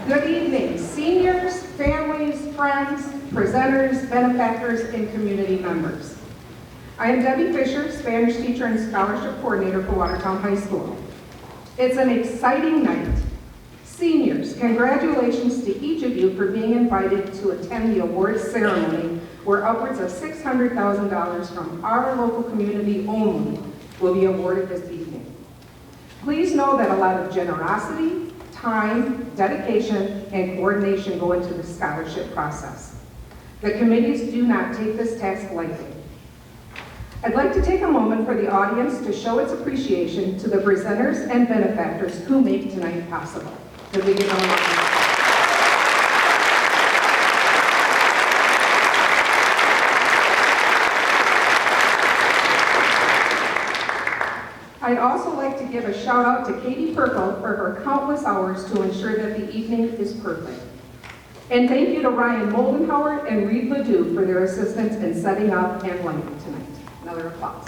Good evening, seniors, families, friends, presenters, benefactors, and community members. I am Debbie Fisher, Spanish teacher and scholarship coordinator for Watertown High School. It's an exciting night. Seniors, congratulations to each of you for being invited to attend the awards ceremony where upwards of $600,000 from our local community only will be awarded this evening. Please know that a lot of generosity, time, dedication, and coordination go into the scholarship process. The committees do not take this task lightly. I'd like to take a moment for the audience to show its appreciation to the presenters and benefactors who make tonight possible. Could we give them a round? I'd also like to give a shout out to Katie Perkle for her countless hours to ensure that the evening is perfect. And thank you to Ryan Moldenhauer and Reed Ledoux for their assistance in setting up and lighting tonight. Another applause.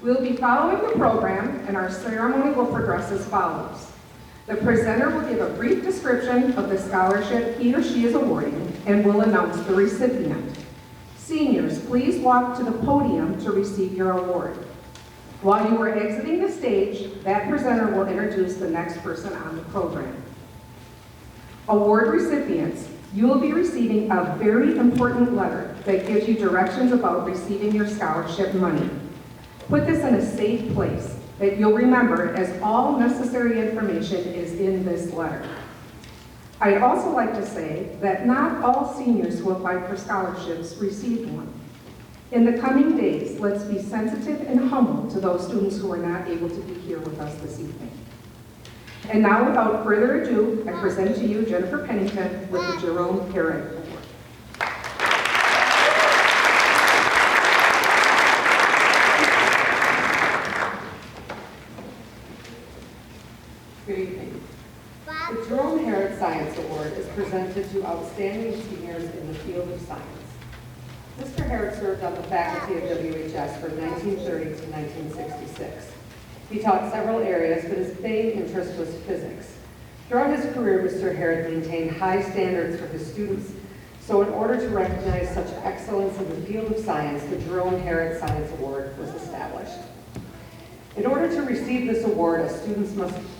We'll be following the program, and our ceremony will progress as follows. The presenter will give a brief description of the scholarship he or she is awarding and will announce the recipient. Seniors, please walk to the podium to receive your award. While you are exiting the stage, that presenter will introduce the next person on the program. Award recipients, you will be receiving a very important letter that gives you directions about receiving your scholarship money. Put this in a safe place that you'll remember, as all necessary information is in this letter. I'd also like to say that not all seniors who apply for scholarships receive one. In the coming days, let's be sensitive and humble to those students who are not able to be here with us this evening. And now, without further ado, I present to you Jennifer Pennington with the Jerome Herod Award. Good evening. The Jerome Herod Science Award is presented to outstanding seniors in the field of science. Mr. Herod served on the faculty of WHS from 1930 to 1966. He taught several areas, but his main interest was physics. Throughout his career, Mr. Herod maintained high standards for his students, so in order to recognize such excellence in the field of science, the Jerome Herod Science Award was established. In order to receive this award, a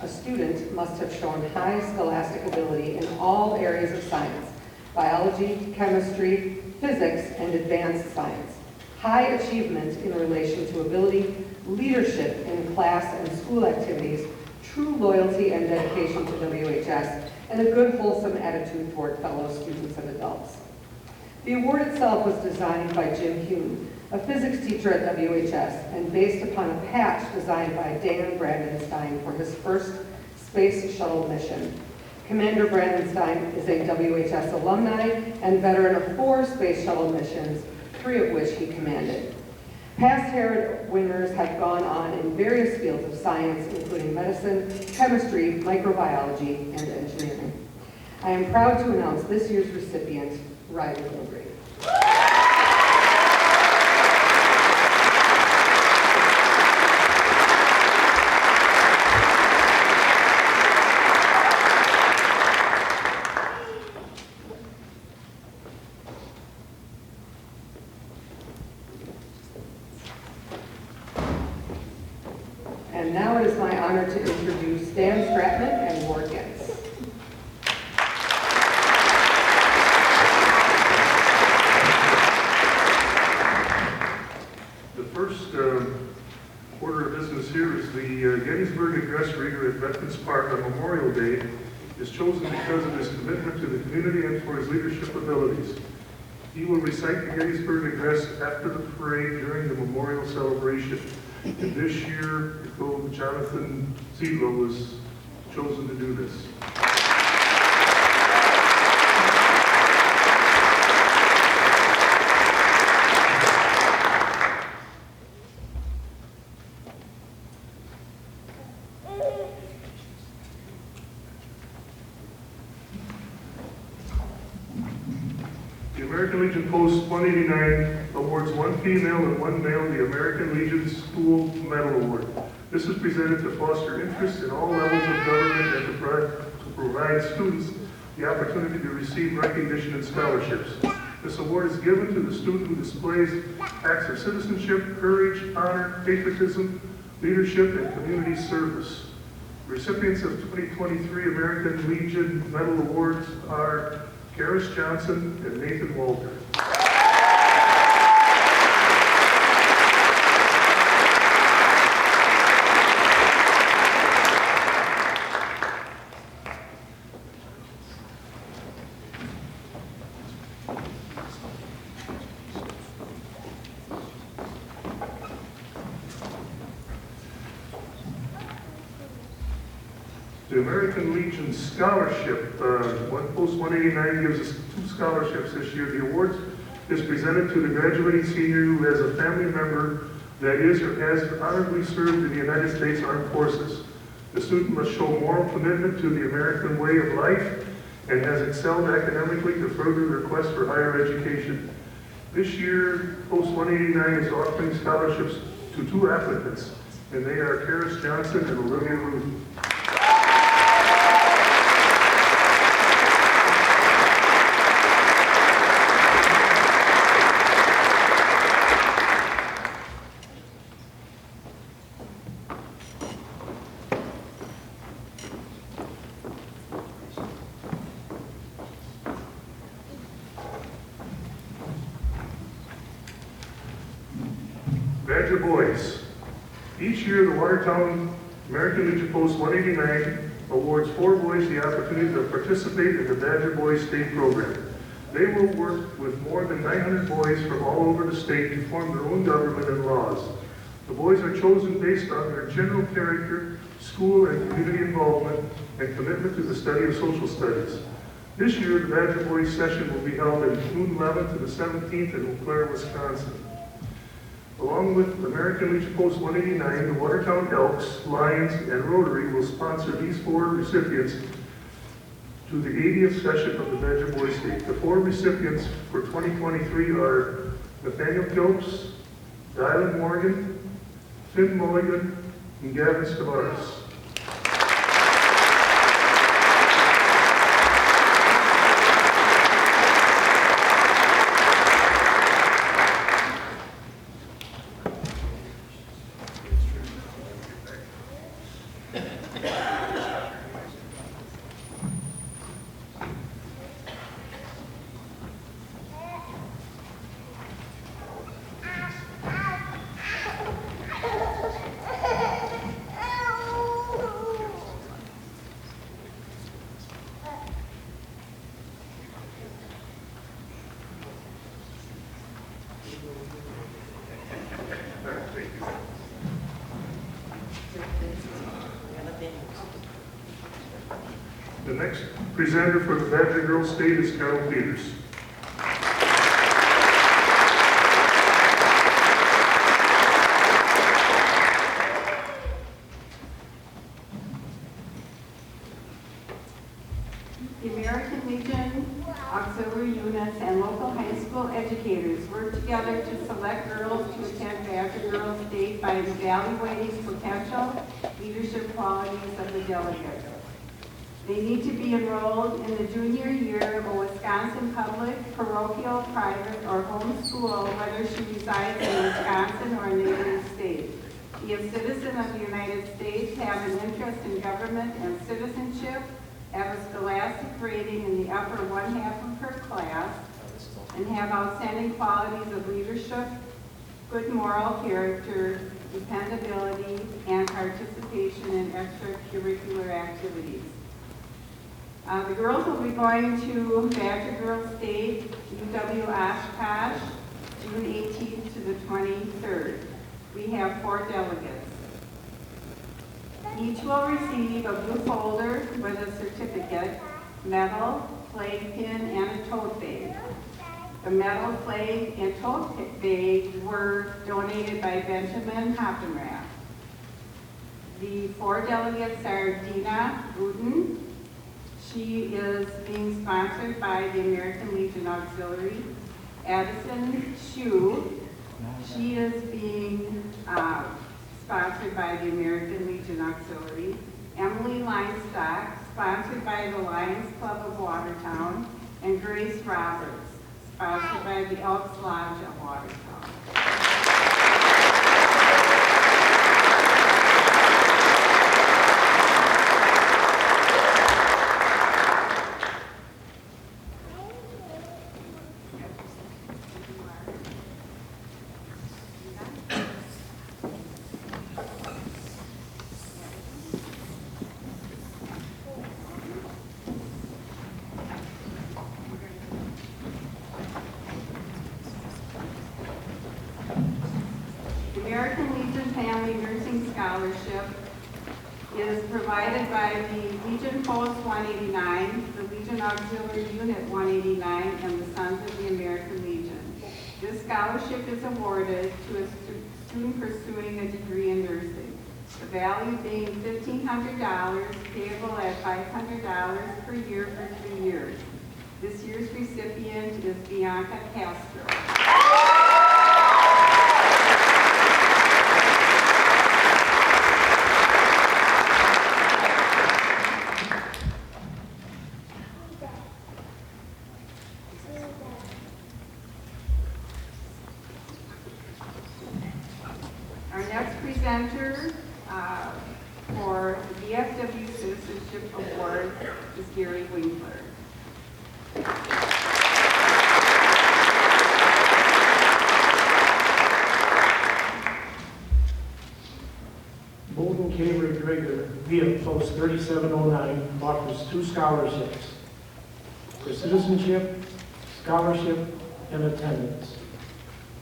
student must have shown high scholastic ability in all areas of science: biology, chemistry, physics, and advanced science, high achievement in relation to ability, leadership in class and school activities, true loyalty and dedication to WHS, and a good, wholesome attitude toward fellow students and adults. The award itself was designed by Jim Hume, a physics teacher at WHS, and based upon a patch designed by Dan Brandenstein for his first space shuttle mission. Commander Brandenstein is a WHS alumni and veteran of 4 space shuttle missions, 3 of which he commanded. Past Herod winners have gone on in various fields of science, including medicine, chemistry, microbiology, and engineering. I am proud to announce this year's recipient, Riley Brady. And now it is my honor to introduce Dan Stratman and Ward Getz. The first order of business here is the Gettysburg Address reader at Veterans Park on Memorial Day is chosen because of his commitment to the community and for his leadership abilities. He will recite the Gettysburg Address after the parade during the memorial celebration. And this year, Jonathan Ziegler was chosen to do this. The American Legion Post 189 awards one female and one male the American Legion School Medal Award. This is presented to foster interest in all levels of government and to provide students the opportunity to receive recognition and scholarships. This award is given to the student who displays acts of citizenship, courage, honor, patriotism, leadership, and community service. Recipients of 2023 American Legion Medal Awards are Karis Johnson and Nathan Walter. The American Legion Scholarship, Post 189 gives us 2 scholarships this year. The award is presented to the graduating senior who has a family member that is or has honorably served in the United States Armed Forces. The student must show moral commitment to the American way of life and has excelled academically to further their quest for higher education. This year, Post 189 is offering scholarships to 2 applicants, and they are Karis Johnson and Olivia Ruth. Badger Boys. Each year, the Watertown American Legion Post 189 awards 4 boys the opportunity to participate in the Badger Boys state program. They will work with more than 900 boys from all over the state to form their own government and laws. The boys are chosen based on their general character, school and community involvement, and commitment to the study of social studies. This year, the Badger Boys session will be held on June 11th to the 17th in Eau Claire, Wisconsin. Along with American Legion Post 189, the Watertown Elks, Lions, and Rotary will sponsor these 4 recipients to the 80th session of the Badger Boys State. The 4 recipients for 2023 are Nathaniel Kilps, Dylan Morgan, Finn Mulligan, and Gavin Stavaris. The next presenter for the Badger Girls State is Carol Peters. The American Legion auxiliary units and local high school educators work together to select girls to attend Badger Girls State by evaluating potential leadership qualities of the delegates. They need to be enrolled in the junior year of a Wisconsin public, parochial, private, or home school, whether she resides in Wisconsin or a neighboring state. Be a citizen of the United States, have an interest in government and citizenship, have a scholastic rating in the upper 1/2 of her class, and have outstanding qualities of leadership, good moral character, dependability, and participation in extracurricular activities. The girls will be going to Badger Girls State, UW Oshkosh, June 18th to the 23rd. We have 4 delegates. Each will receive a blue folder with a certificate, medal, flag pin, and a tote bag. The medal, flag, and tote bag were donated by Benjamin Hoppenrath. The 4 delegates are Dina Wooten. She is being sponsored by the American Legion Auxiliary. Addison Shue. She is being sponsored by the American Legion Auxiliary. Emily Linestock, sponsored by the Lions Club of Watertown. And Grace Roberts, sponsored by the Elks Lodge of Watertown. American Legion Family Nursing Scholarship is provided by the Legion Post 189, the Legion Auxiliary Unit 189, and the Sons of the American Legion. This scholarship is awarded to a student pursuing a degree in nursing. The value being $1,500, payable at $500 per year for 3 years. This year's recipient is Bianca Castro. Our next presenter for the DFW Citizenship Award is Gary Winkler. Bolton K. Rigger via Post 3709 offers 2 scholarships for citizenship, scholarship, and attendance.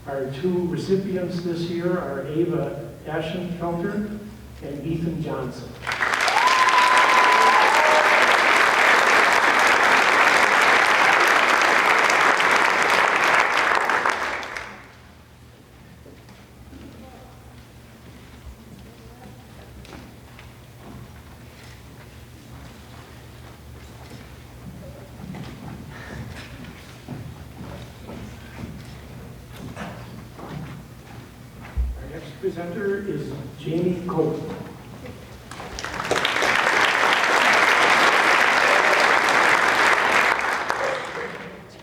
Our 2 recipients this year are Ava Ashenfelter and Ethan Johnson. Presenter is Jamie Coletti.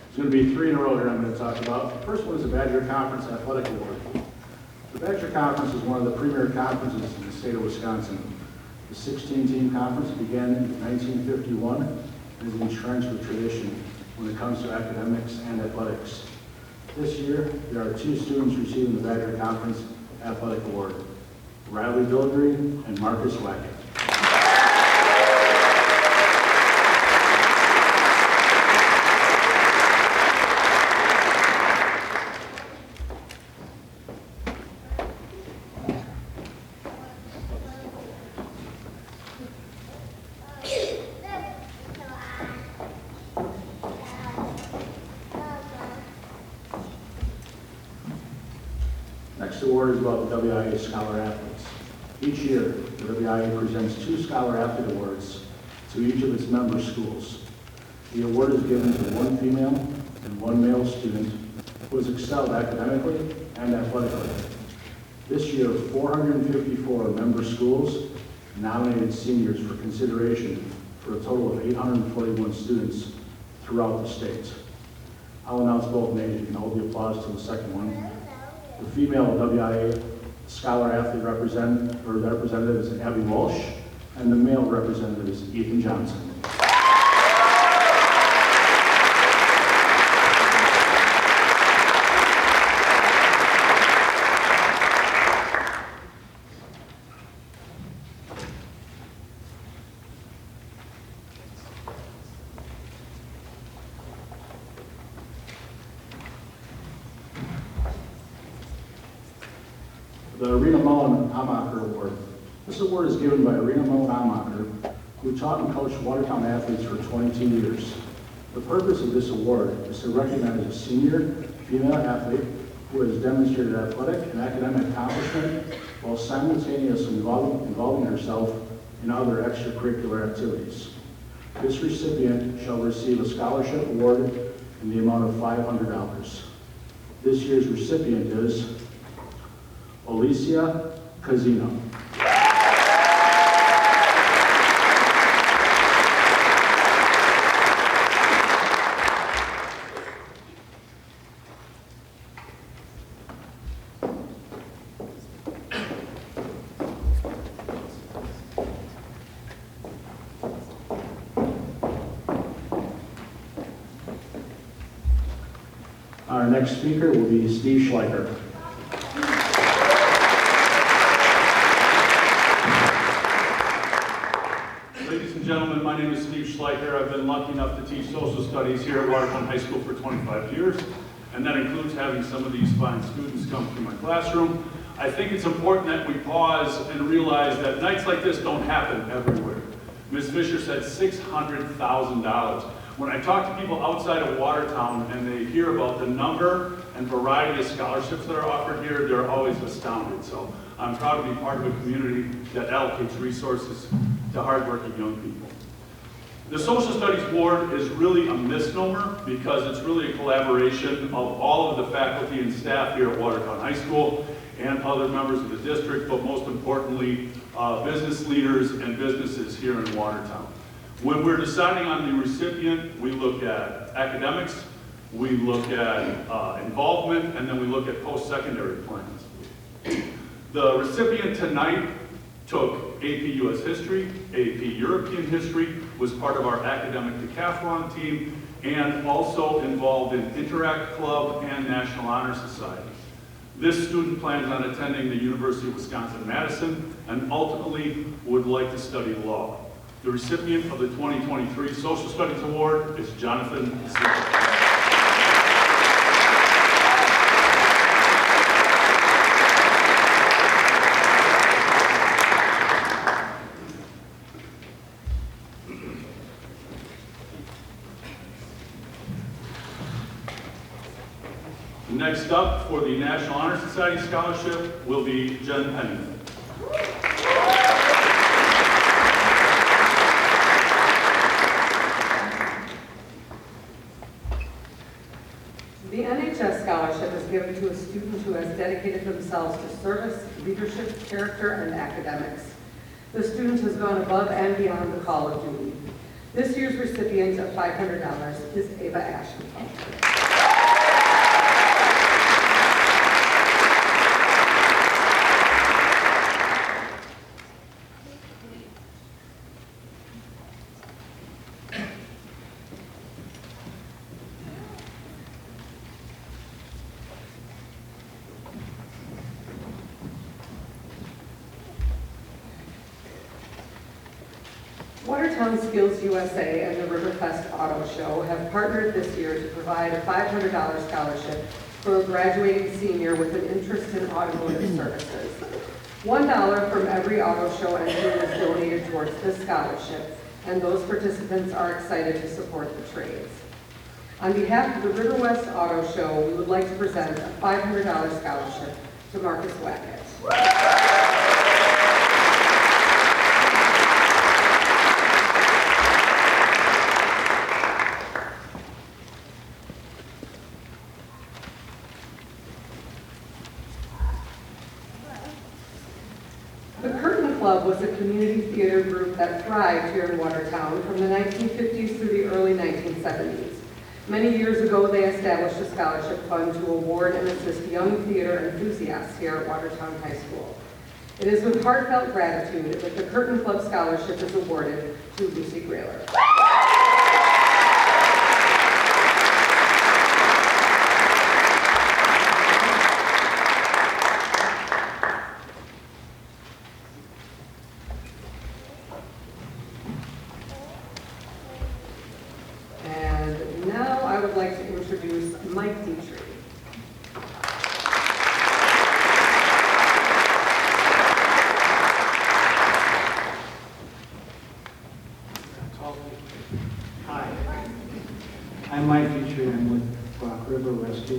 There's going to be 3 in a row here I'm going to talk about. The first one is the Badger Conference Athletic Award. The Badger Conference is one of the premier conferences in the state of Wisconsin. The 16-team conference began in 1951 and is entrenched with tradition when it comes to academics and athletics. This year, there are 2 students receiving the Badger Conference Athletic Award, Riley Bilgreen and Marcus Wackett. Next award is about the WIA Scholar Athletes. Each year, the WIA presents 2 Scholar Athlete Awards to each of its member schools. The award is given to 1 female and 1 male student who has excelled academically and athletically. This year, 454 member schools nominated seniors for consideration for a total of 841 students throughout the state. I'll announce both names. You can hold the applause till the second one. The female WIA Scholar Athlete representative is Abby Walsh, and the male representative is Ethan Johnson. The Rena Mullen Amacher Award. This award is given by Rena Mullen Amacher, who taught and coached Watertown athletes for 22 years. The purpose of this award is to recognize a senior female athlete who has demonstrated athletic and academic accomplishment while simultaneously involving herself in other extracurricular activities. This recipient shall receive a scholarship award in the amount of $500. This year's recipient is Alicia Casino. Our next speaker will be Steve Schleicher. Ladies and gentlemen, my name is Steve Schleicher. I've been lucky enough to teach social studies here at Watertown High School for 25 years, and that includes having some of these fine students come through my classroom. I think it's important that we pause and realize that nights like this don't happen everywhere. Ms. Fisher said $600,000. When I talk to people outside of Watertown and they hear about the number and variety of scholarships that are offered here, they're always astounded. So I'm proud to be part of a community that allocates resources to hardworking young people. The Social Studies Board is really a misnomer because it's really a collaboration of all of the faculty and staff here at Watertown High School and other members of the district, but most importantly, business leaders and businesses here in Watertown. When we're deciding on the recipient, we look at academics, we look at involvement, and then we look at post-secondary plans. The recipient tonight took AP US History, AP European History, was part of our academic decathlon team, and also involved in Interact Club and National Honor Society. This student plans on attending the University of Wisconsin-Madison and ultimately would like to study law. The recipient of the 2023 Social Studies Award is Josephine. Next up for the National Honor Society Scholarship will be Jen Pennington. The NHS Scholarship is given to a student who has dedicated themselves to service, leadership, character, and academics. The student has gone above and beyond the call of duty. This year's recipient of $500 is Ava Ashton. Watertown Skills USA and the Riverfest Auto Show have partnered this year to provide a $500 scholarship for a graduating senior with an interest in automotive services. $1 from every auto show entry is donated towards this scholarship, and those participants are excited to support the trades. On behalf of the River West Auto Show, we would like to present a $500 scholarship to Marcus Wackett. Was a community theater group that thrived here in Watertown from the 1950s through the early 1970s. Many years ago, they established a scholarship fund to award and assist young theater enthusiasts here at Watertown High School. It is with heartfelt gratitude that the Curtain Club Scholarship is awarded to Lucy Grayler.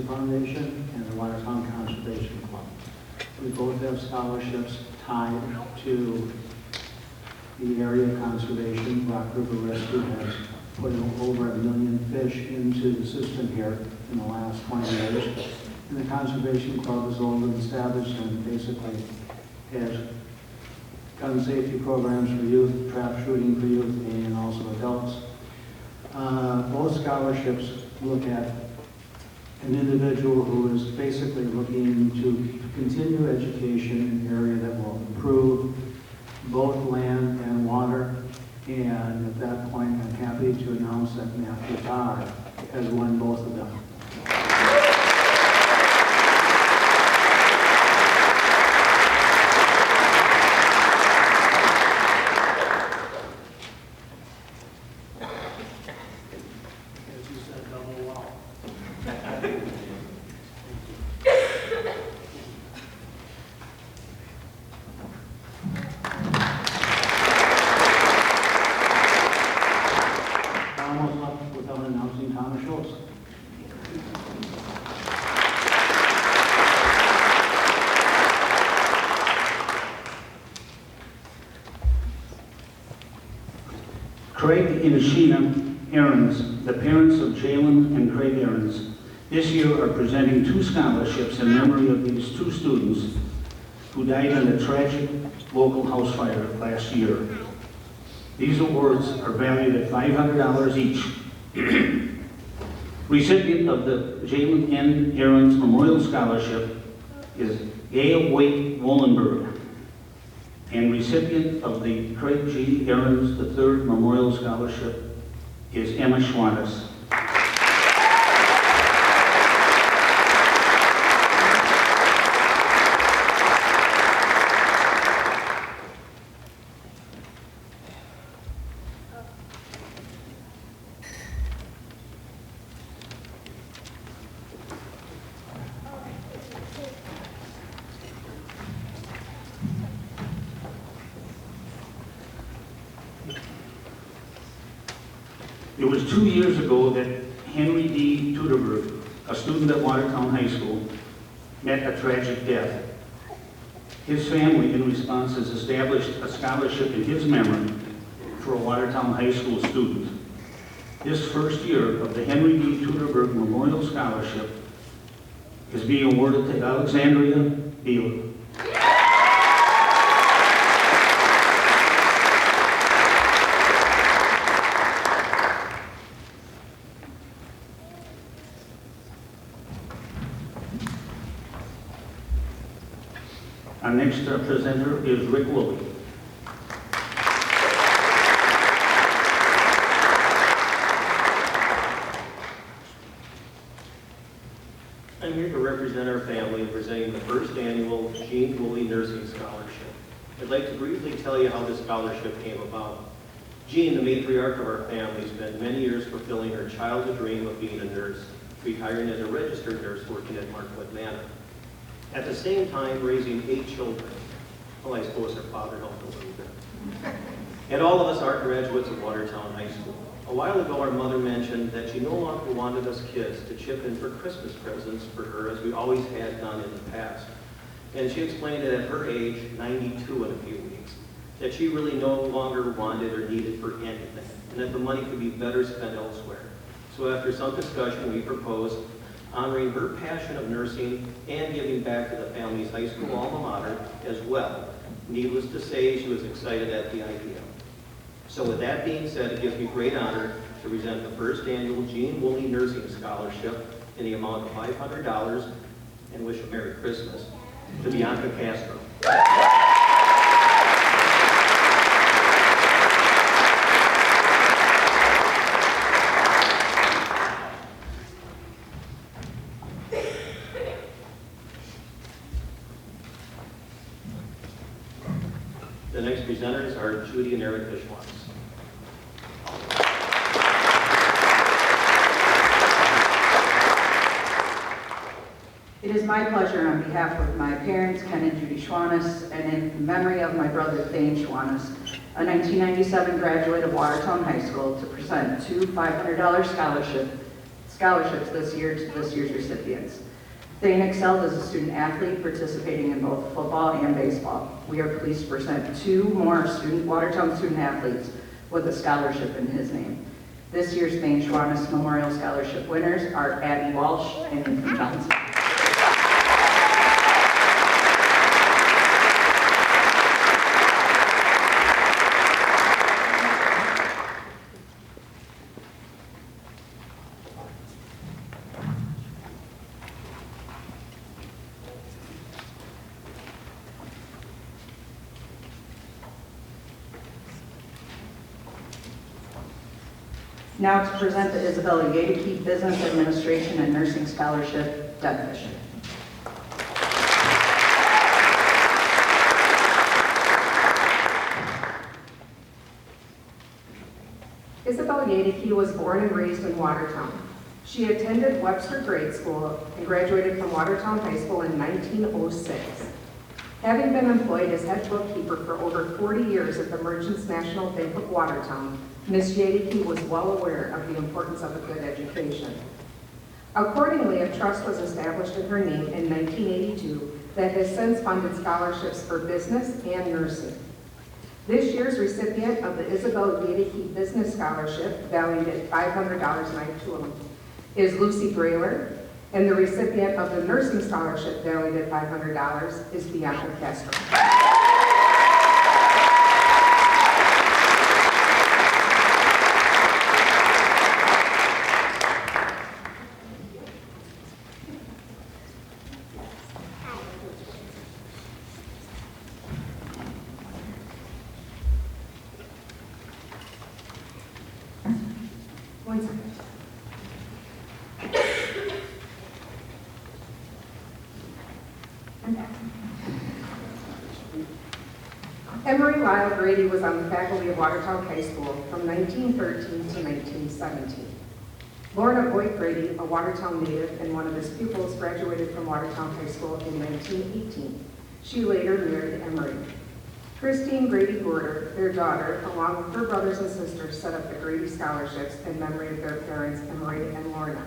Foundation and the Watertown Conservation Club. We both have scholarships tied to the area conservation. Rock River Rescue has put over 1 million fish into the system here in the last 20 years. And the Conservation Club is old and established and basically has gun safety programs for youth, trap shooting for youth, and also adults. Both scholarships look at an individual who is basically looking to continue education in an area that will improve both land and water. And at that point, I'm happy to announce that Matthew Todd has won both of them. Craig and Sheena Aarons, the parents of Jalen and Craig Aarons, this year are presenting 2 scholarships in memory of these 2 students who died in a tragic local house fire last year. These awards are valued at $500 each. Recipient of the Jalen N. Aarons Memorial Scholarship is Gail Wake Wollenberg. And recipient of the Craig G. Aarons III Memorial Scholarship is Emma Schwantes. It was 2 years ago that Henry D. Tuderberg, a student at Watertown High School, met a tragic death. His family, in response, has established a scholarship in his memory for a Watertown High School student. This first year of the Henry D. Tuderberg Memorial Scholarship is being awarded to Alexandria Beal. Our next presenter is Rick Woolley. I'm here to represent our family in presenting the first annual Jean Woolley Nursing Scholarship. I'd like to briefly tell you how this scholarship came about. Jean, the matriarch of our family, spent many years fulfilling her childhood dream of being a nurse, retiring as a registered nurse working at Markwood Manor. At the same time, raising 8 children. Well, I suppose her father helped a little bit. And all of us are graduates of Watertown High School. A while ago, our mother mentioned that she no longer wanted us kids to chip in for Christmas presents for her as we always had done in the past. And she explained that at her age, 92 in a few weeks, that she really no longer wanted or needed for anything, and that the money could be better spent elsewhere. So after some discussion, we proposed honoring her passion of nursing and giving back to the family's high school alma mater as well. Needless to say, she was excited at the idea. So with that being said, it gives me great honor to present the first annual Jean Woolley Nursing Scholarship in the amount of $500 and wish a Merry Christmas to Bianca Castro. The next presenters are Judy and Eric Schwantes. It is my pleasure on behalf of my parents, Ken and Judy Schwantes, and in memory of my brother, Thane Schwantes, a 1997 graduate of Watertown High School, to present 2 $500 scholarships this year to this year's recipients. Thane excelled as a student athlete, participating in both football and baseball. We are pleased to present 2 more Watertown student athletes with a scholarship in his name. This year's Thane Schwantes Memorial Scholarship winners are Abby Walsh and Ethan Johnson. Now to present the Isabella Business Administration and Nursing Scholarship, Deb Fisher. Isabella Yedeke was born and raised in Watertown. She attended Webster Grade School and graduated from Watertown High School in 1906. Having been employed as head bookkeeper for over 40 years at the Merchants National Bank of Watertown, Ms. Yedeke was well aware of the importance of a good education. Accordingly, a trust was established in her name in 1982 that has since funded scholarships for business and nursing. This year's recipient of the Isabella Yedeke Business Scholarship, valued at $500, and I have two of them, is Lucy Brailer, and the recipient of the Nursing Scholarship, valued at $500, is Bianca Castro. One second. Emory Lyle Brady was on the faculty of Watertown High School from 1913 to 1917. Lorna Brady, a Watertown native and one of his pupils, graduated from Watertown High School in 1918. She later married Emory. Christine Brady Gorder, their daughter, along with her brothers and sisters, set up the Brady Scholarships in memory of their parents, Emory and Lorna.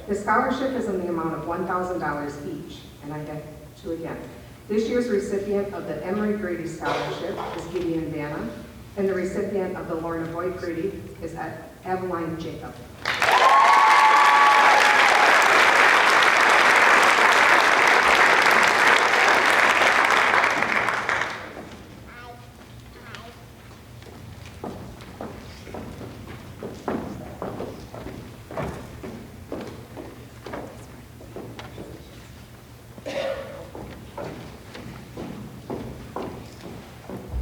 The scholarship is in the amount of $1,000 each, and I have two again. This year's recipient of the Emory Brady Scholarship is Gideon Vanna, and the recipient of the Lorna Boyd Brady is Adeline Jacob.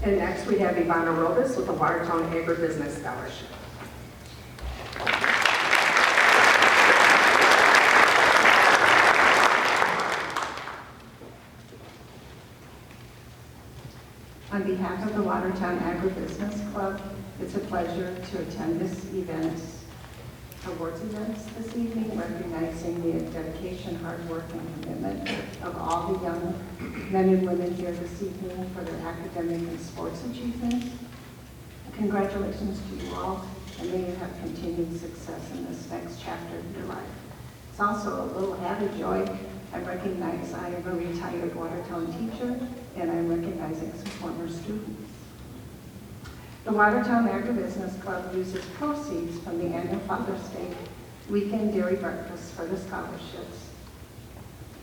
And next we have Ivana Robis with the Watertown Agribusiness Scholarship. On behalf of the Watertown Agribusiness Club, it's a pleasure to attend this awards events this evening, recognizing the dedication, hard work, and commitment of all the young men and women here this evening for their academic and sports achievements. Congratulations to you all, and may you have continued success in this next chapter of your life. It's also a little added joy. I recognize I am a retired Watertown teacher, and I'm recognizing some former students. The Watertown Agribusiness Club uses proceeds from the annual Father's Day weekend dairy breakfast for the scholarships.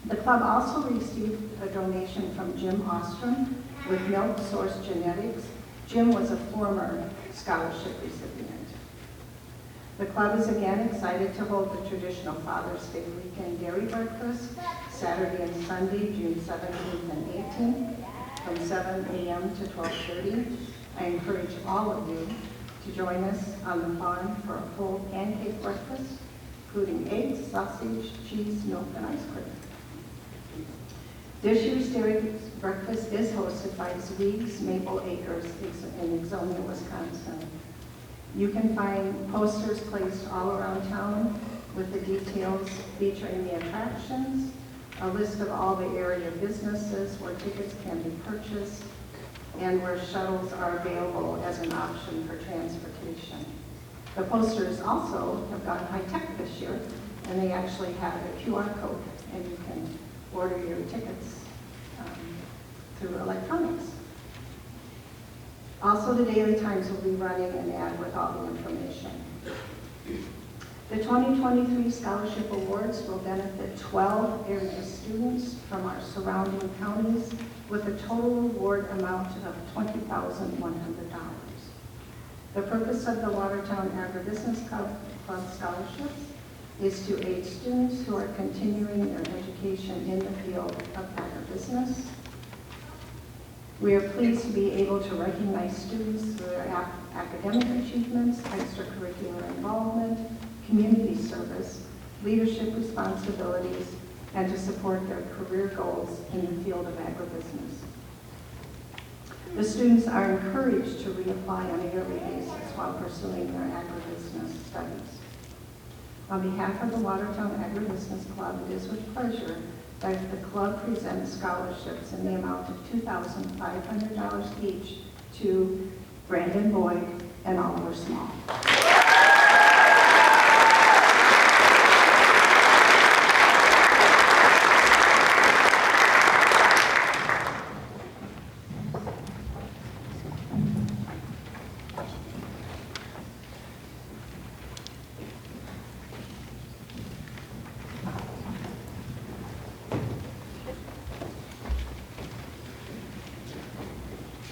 The club also received a donation from Jim Ostrom with Milk Source Genetics. Jim was a former scholarship recipient. The club is again excited to hold the traditional Father's Day weekend dairy breakfast Saturday and Sunday, June 17th and 18th, from 7 a.m. to 12:30. I encourage all of you to join us on the farm for a full pancake breakfast, including eggs, sausage, cheese, milk, and ice cream. This year's dairy breakfast is hosted by Zweig's Maple Acres in Ixonia, Wisconsin. You can find posters placed all around town with the details featuring the attractions, a list of all the area businesses where tickets can be purchased, and where shuttles are available as an option for transportation. The posters also have gone high-tech this year, and they actually have a QR code, and you can order your tickets through electronics. Also, the Daily Times will be running an ad with all the information. The 2023 Scholarship Awards will benefit 12 area students from our surrounding counties with a total award amount of $20,100. The purpose of the Watertown Agribusiness Club scholarships is to aid students who are continuing their education in the field of agribusiness. We are pleased to be able to recognize students through their academic achievements, extracurricular involvement, community service, leadership responsibilities, and to support their career goals in the field of agribusiness. The students are encouraged to reapply on a yearly basis while pursuing their agribusiness studies. On behalf of the Watertown Agribusiness Club, it is with pleasure that the club presents scholarships in the amount of $2,500 each to Brandon Boyd and Oliver Small.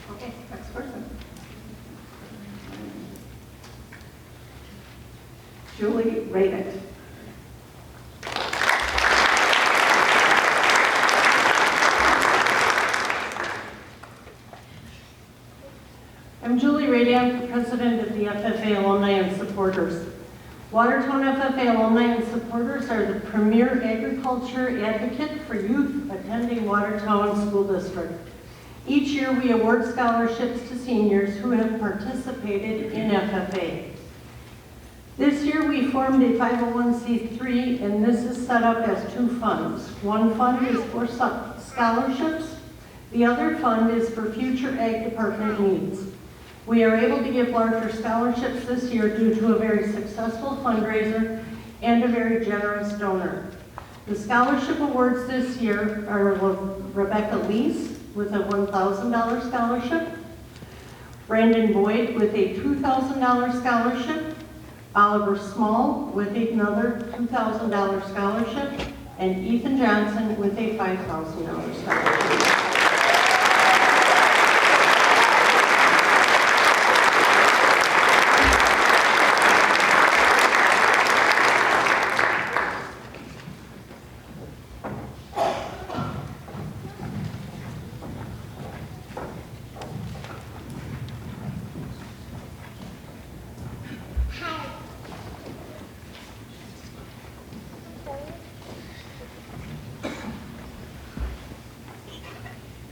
Okay, next person. Julie Radek. I'm Julie Radek, president of the FFA Alumni and Supporters. Watertown FFA Alumni and Supporters are the premier agriculture advocate for youth attending Watertown School District. Each year we award scholarships to seniors who have participated in FFA. This year we formed a 501c3 and this is set up as two funds. One fund is for scholarships, the other fund is for future ag department needs. We are able to give larger scholarships this year due to a very successful fundraiser and a very generous donor. The scholarship awards this year are Rebecca Lees with a $1,000 scholarship, Brandon Boyd with a $2,000 scholarship, Oliver Small with another $2,000 scholarship, and Ethan Johnson with a $5,000 scholarship.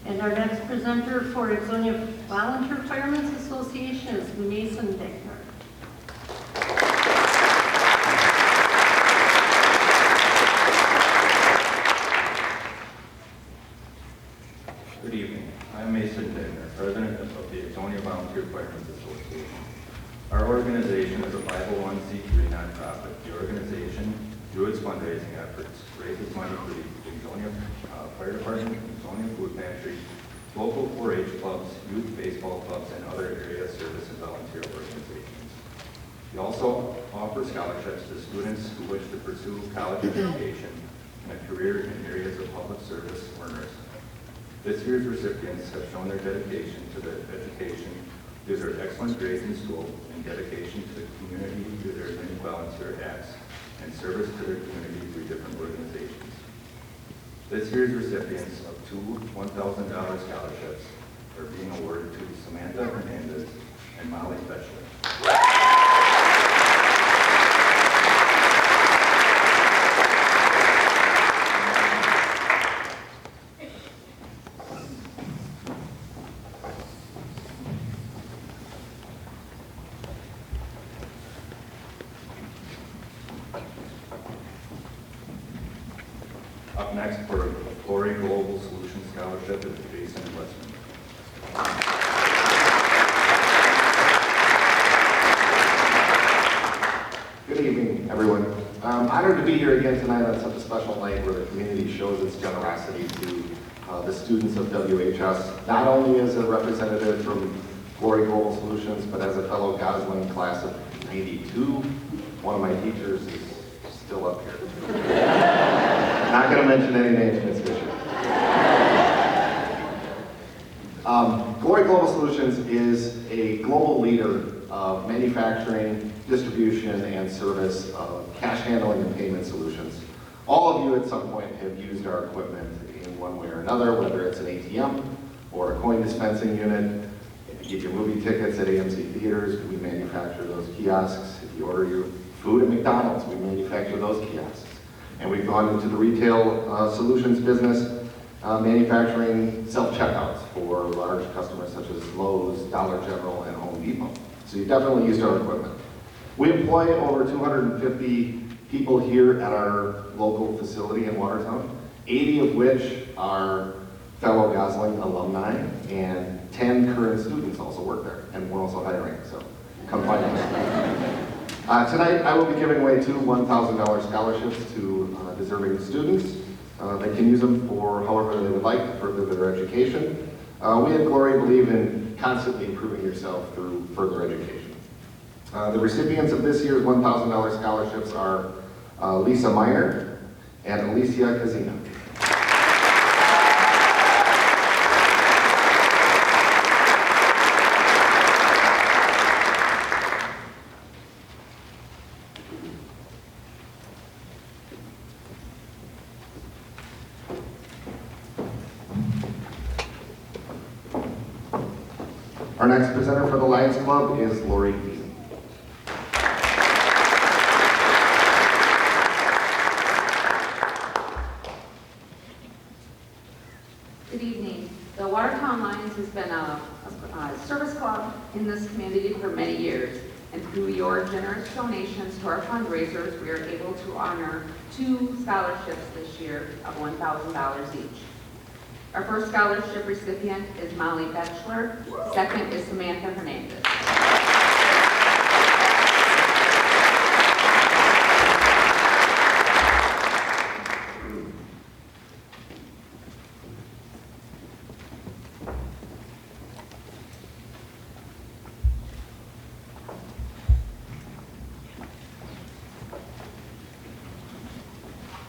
And our next presenter for Ixonia Volunteer Firemen's Association is Mason Deckner. Good evening. I'm Mason Deckner, president of the Ixonia Volunteer Firemen's Association. Our organization is a 501c3 nonprofit. The organization, through its fundraising efforts, raises money for the Ixonia Fire Department, Ixonia Food Pantry, local 4-H clubs, youth baseball clubs, and other area service and volunteer organizations. We also offer scholarships to students who wish to pursue college education and a career in areas of public service or nursing. This year's recipients have shown their dedication to their education through their excellent grades in school and dedication to the community through their many volunteer acts and service to their community through different organizations. This year's recipients of two $1,000 scholarships are being awarded to Samantha Hernandez and Molly Fetchler. Up next for Glory Global Solutions Scholarship is Jason Westman. Good evening, everyone. I'm honored to be here again tonight on such a special night where the community shows its generosity to the students of WHS, not only as a representative from Glory Global Solutions, but as a fellow Gosling class of '92. One of my teachers is still up here. Not going to mention any names, Ms. Fisher. Glory Global Solutions is a global leader of manufacturing, distribution, and service of cash handling and payment solutions. All of you at some point have used our equipment in one way or another, whether it's an ATM or a coin dispensing unit. We give you movie tickets at AMC theaters. We manufacture those kiosks. If you order your food at McDonald's, we manufacture those kiosks. And we've gone into the retail solutions business, manufacturing self-checkouts for large customers such as Lowe's, Dollar General, and Home Depot. So you definitely used our equipment. We employ over 250 people here at our local facility in Watertown, 80 of which are fellow Gosling alumni, and 10 current students also work there, and we're also hiring, so come find us. Tonight, I will be giving away two $1,000 scholarships to deserving students. They can use them for however they would like to further their education. We at Glory believe in constantly improving yourself through further education. The recipients of this year's $1,000 scholarships are Lisa Meyer and Alicia Casino. Our next presenter for the Lions Club is Lori Beason. Good evening. The Watertown Lions has been a service club in this community for many years, and through your generous donations to our fundraisers, we are able to honor 2 scholarships this year of $1,000 each. Our first scholarship recipient is Molly Betchler. Second is Samantha Hernandez.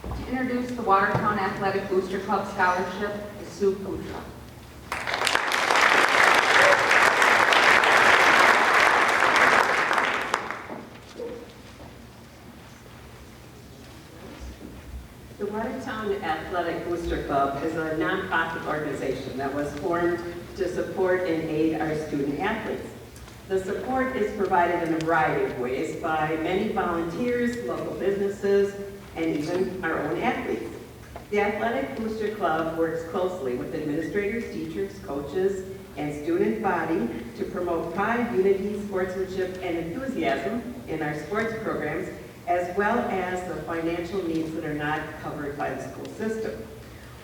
To introduce the Watertown Athletic Booster Club Scholarship, Sue Putra. The Watertown Athletic Booster Club is a nonprofit organization that was formed to support and aid our student athletes. The support is provided in a variety of ways by many volunteers, local businesses, and even our own athletes. The Athletic Booster Club works closely with administrators, teachers, coaches, and student body to promote pride, unity, sportsmanship, and enthusiasm in our sports programs, as well as the financial needs that are not covered by the school system.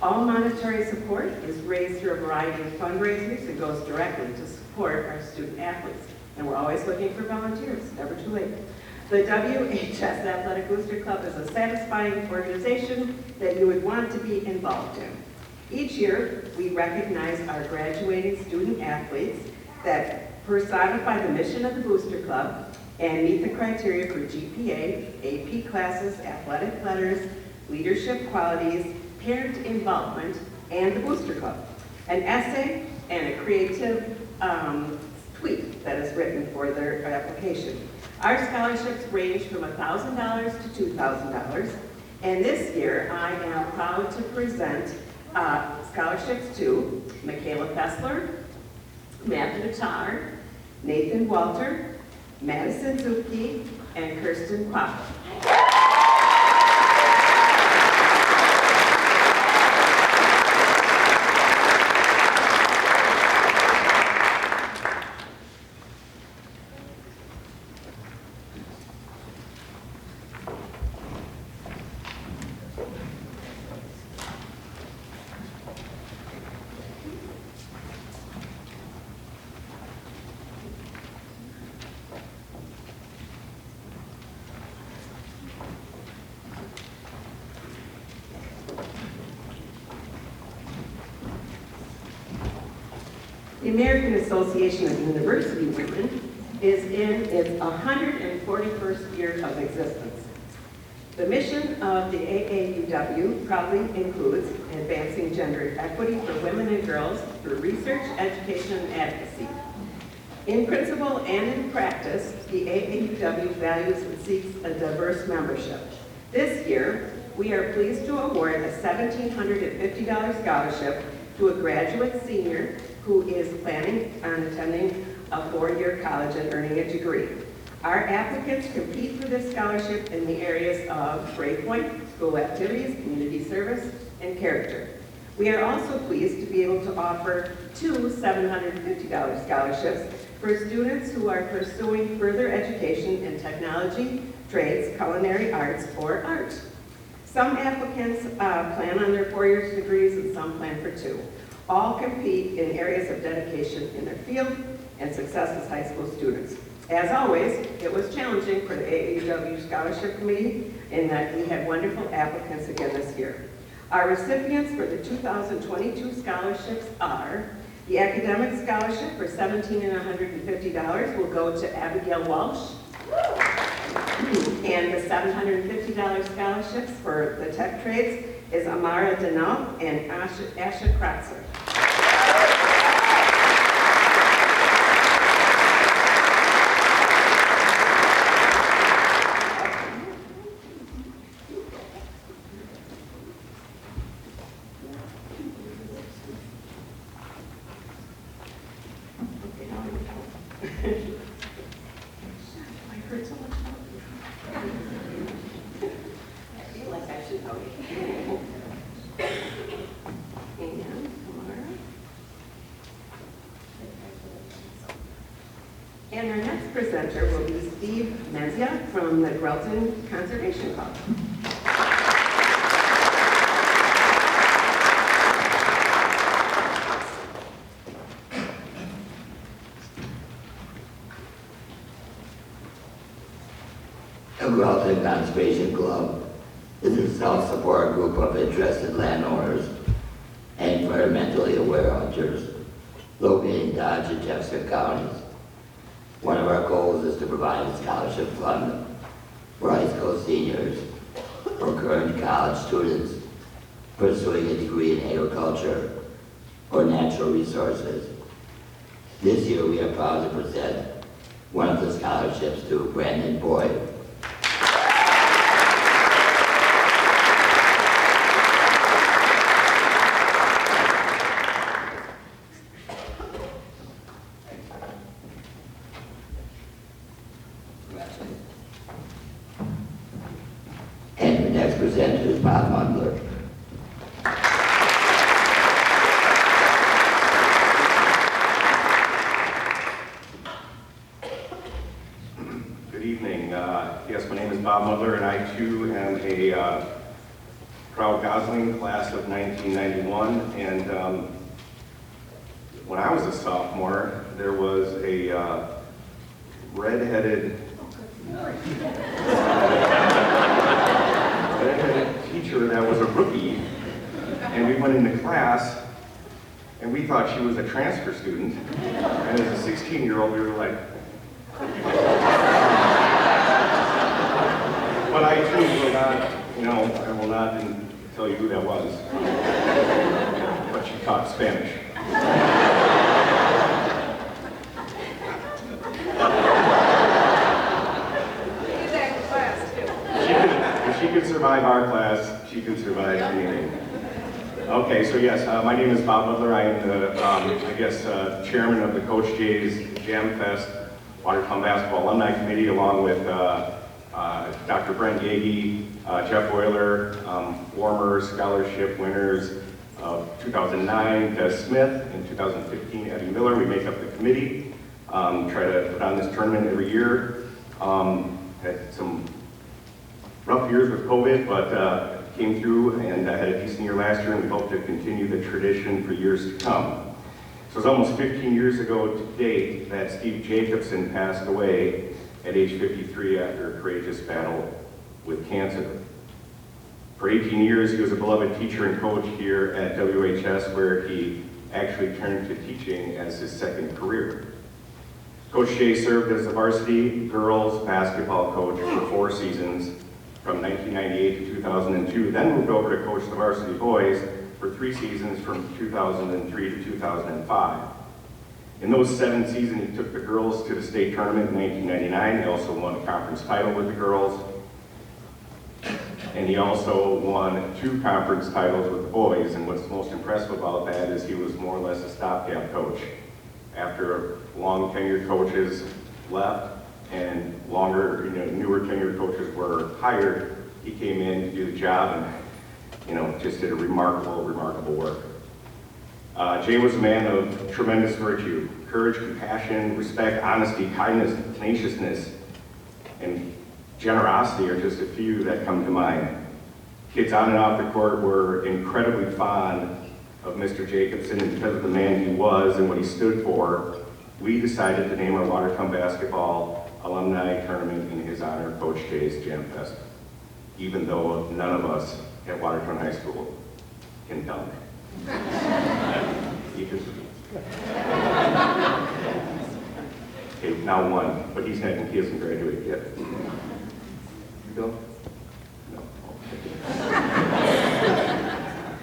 All monetary support is raised through a variety of fundraisers and goes directly to support our student athletes. And we're always looking for volunteers, never too late. The WHS Athletic Booster Club is a satisfying organization that you would want to be involved in. Each year, we recognize our graduating student athletes that personify the mission of the Booster Club and meet the criteria for GPA, AP classes, athletic letters, leadership qualities, parent involvement, and the Booster Club. An essay and a creative tweet that is written for their application. Our scholarships range from $1,000 to $2,000, and this year I am proud to present scholarships to Michaela Fessler, Matthew Tar, Nathan Walter, Madison Zucke, and Kirsten Quappa. The American Association of University Women is in its 141st year of existence. The mission of the AAUW proudly includes advancing gender equity for women and girls through research, education, and advocacy. In principle and in practice, the AAUW values and seeks a diverse membership. This year, we are pleased to award a $1,750 scholarship to a graduate senior who is planning on attending a four-year college and earning a degree. Our applicants compete for this scholarship in the areas of grade point, school activities, community service, and character. We are also pleased to be able to offer two $750 scholarships for students who are pursuing further education in technology, trades, culinary arts, or art. Some applicants plan on their four-year degrees and some plan for two. All compete in areas of dedication in their field and success as high school students. As always, it was challenging for the AAUW Scholarship Committee in that we had wonderful applicants again this year. Our recipients for the 2022 scholarships are the Academic Scholarship for $1,750 will go to Abigail Walsh. And the $750 scholarships for the tech trades is Amara Denal and Asha Kratzer. And our next presenter will be Steve Menzia from the Grelton Conservation Club. The Grelton Conservation Club is a self-support group of interested landowners and environmentally aware hunters located in Dodge and Jefferson counties. One of our goals is to provide a scholarship fund for high school seniors or current college students pursuing a degree in agriculture or natural resources. This year we are proud to present one of the scholarships to Brandon Boyd. And the next presenter is Bob Mundler. Good evening. Yes, my name is Bob Mundler, and I too am a proud Gosling class of 1991. And when I was a sophomore, there was a redheaded teacher that was a rookie, and we went into class, and we thought she was a transfer student. And as a 16-year-old, we were like, but I too will not, I will not tell you who that was. But she taught Spanish. If she could survive our class, she can survive anything. Okay, so yes, my name is Bob Butler. I am the, chairman of the Coach J's Jam Fest Watertown Basketball Alumni Committee, along with Dr. Brent Yagi, Jeff Euler, former scholarship winners of 2009, Des Smith, and 2015, Eddie Miller. We make up the committee, try to put on this tournament every year. Had some rough years with COVID, but came through and had a decent year last year, and we hope to continue the tradition for years to come. So it was almost 15 years ago today that Steve Jacobson passed away at age 53 after a courageous battle with cancer. For 18 years, he was a beloved teacher and coach here at WHS, where he actually turned to teaching as his second career. Coach Jay served as the varsity girls basketball coach for 4 seasons, from 1998 to 2002, then moved over to coach the varsity boys for 3 seasons from 2003 to 2005. In those 7 seasons, he took the girls to the state tournament in 1999. They also won a conference title with the girls. And he also won 2 conference titles with the boys, and what's most impressive about that is he was more or less a stopgap coach. After long tenured coaches left and newer tenured coaches were hired, he came in to do the job and, just did a remarkable work. Jay was a man of tremendous virtue. Courage, compassion, respect, honesty, kindness, tenaciousness, and generosity are just a few that come to mind. Kids on and off the court were incredibly fond of Mr. Jacobson, and because of the man he was and what he stood for, we decided to name our Watertown basketball alumni tournament in his honor, Coach Jay's Jam Fest, even though none of us at Watertown High School can dunk. You can. Okay, now one, but he hasn't graduated yet. You go? No.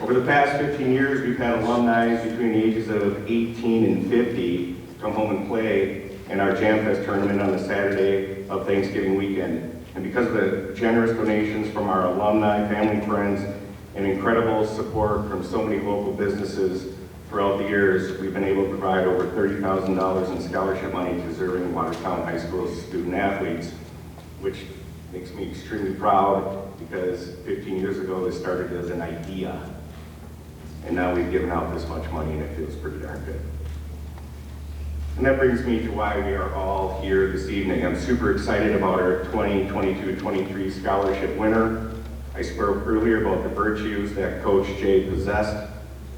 Over the past 15 years, we've had alumni between the ages of 18 and 50 come home and play in our Jam Fest tournament on the Saturday of Thanksgiving weekend. And because of the generous donations from our alumni, family, friends, and incredible support from so many local businesses throughout the years, we've been able to provide over $30,000 in scholarship money to deserving Watertown High School student athletes, which makes me extremely proud because 15 years ago this started as an idea. And now we've given out this much money and it feels pretty darn good. And that brings me to why we are all here this evening. I'm super excited about our 2022-23 scholarship winner. I spoke earlier about the virtues that Coach Jay possessed,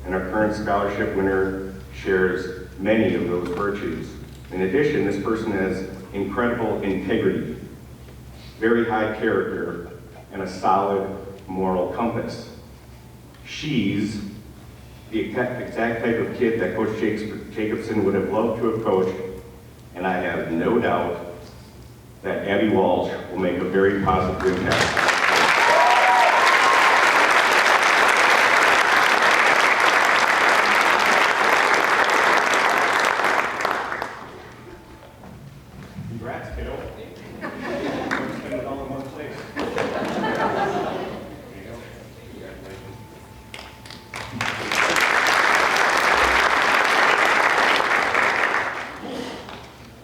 and our current scholarship winner shares many of those virtues. In addition, this person has incredible integrity, very high character, and a solid moral compass. She's the exact type of kid that Coach Jacobson would have loved to have coached, and I have no doubt that Abby Walsh will make a very positive impact. Congrats, kiddo. Don't spend it all in one place.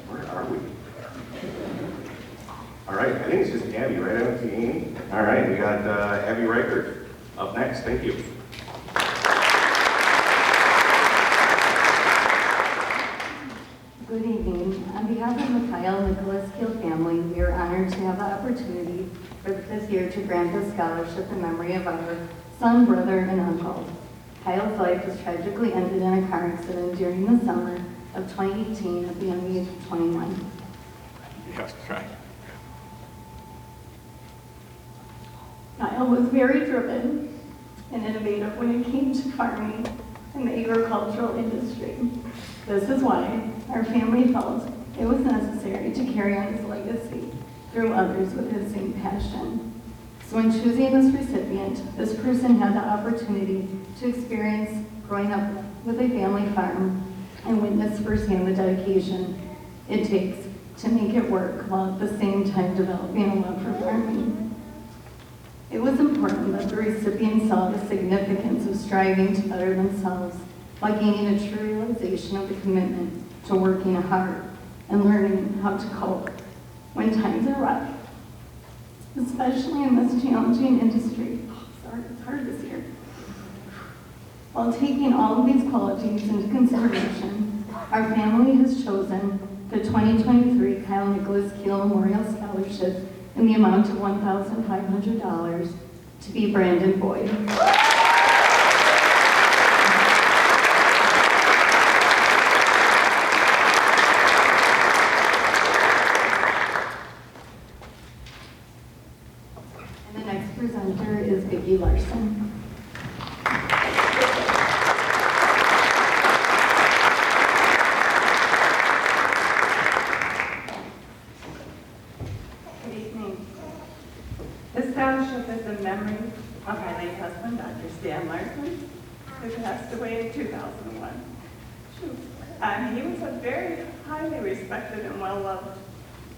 Where are we? All right, I think it's just Abby, right? I don't see Amy. All right, we got Abby Reichert up next. Thank you. Good evening. On behalf of the Kyle Nicholas Keel family, we are honored to have the opportunity for the 5th year to grant a scholarship in memory of our son, brother, and uncle. Kyle's life was tragically ended in a car accident during the summer of 2018 at the young age of 21. Yes, right. Kyle was very driven and innovative when it came to farming and the agricultural industry. This is why our family felt it was necessary to carry on his legacy through others with his same passion. So in choosing this recipient, this person had the opportunity to experience growing up with a family farm and witness firsthand the dedication it takes to make it work while at the same time developing a love for farming. It was important that the recipient saw the significance of striving to better themselves while gaining a true realization of the commitment to working hard and learning how to cope when times are rough, especially in this challenging industry. Sorry, it's hard this year. While taking all of these qualities into consideration, our family has chosen the 2023 Kyle Nicholas Keel Memorial Scholarship in the amount of $1,500 to be Brandon Boyd. And the next presenter is Larson. This scholarship is in memory of my late husband, Dr. Stan Larson, who passed away in 2001. He was a very highly respected and well-loved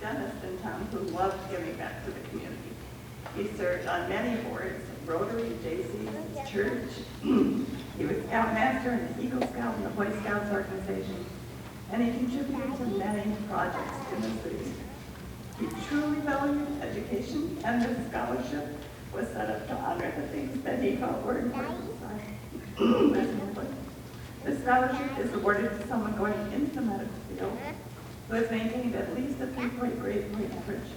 dentist in town who loved giving back to the community. He served on many boards, Rotary, JC's, church. He was Scoutmaster in the Eagle Scout and the Boy Scouts organization, and he contributed to many projects in the city. He truly valued education, and this scholarship was set up to honor the things that he felt were important to us. This scholarship is awarded to someone going into the medical field who has maintained at least a 3-point grade point average,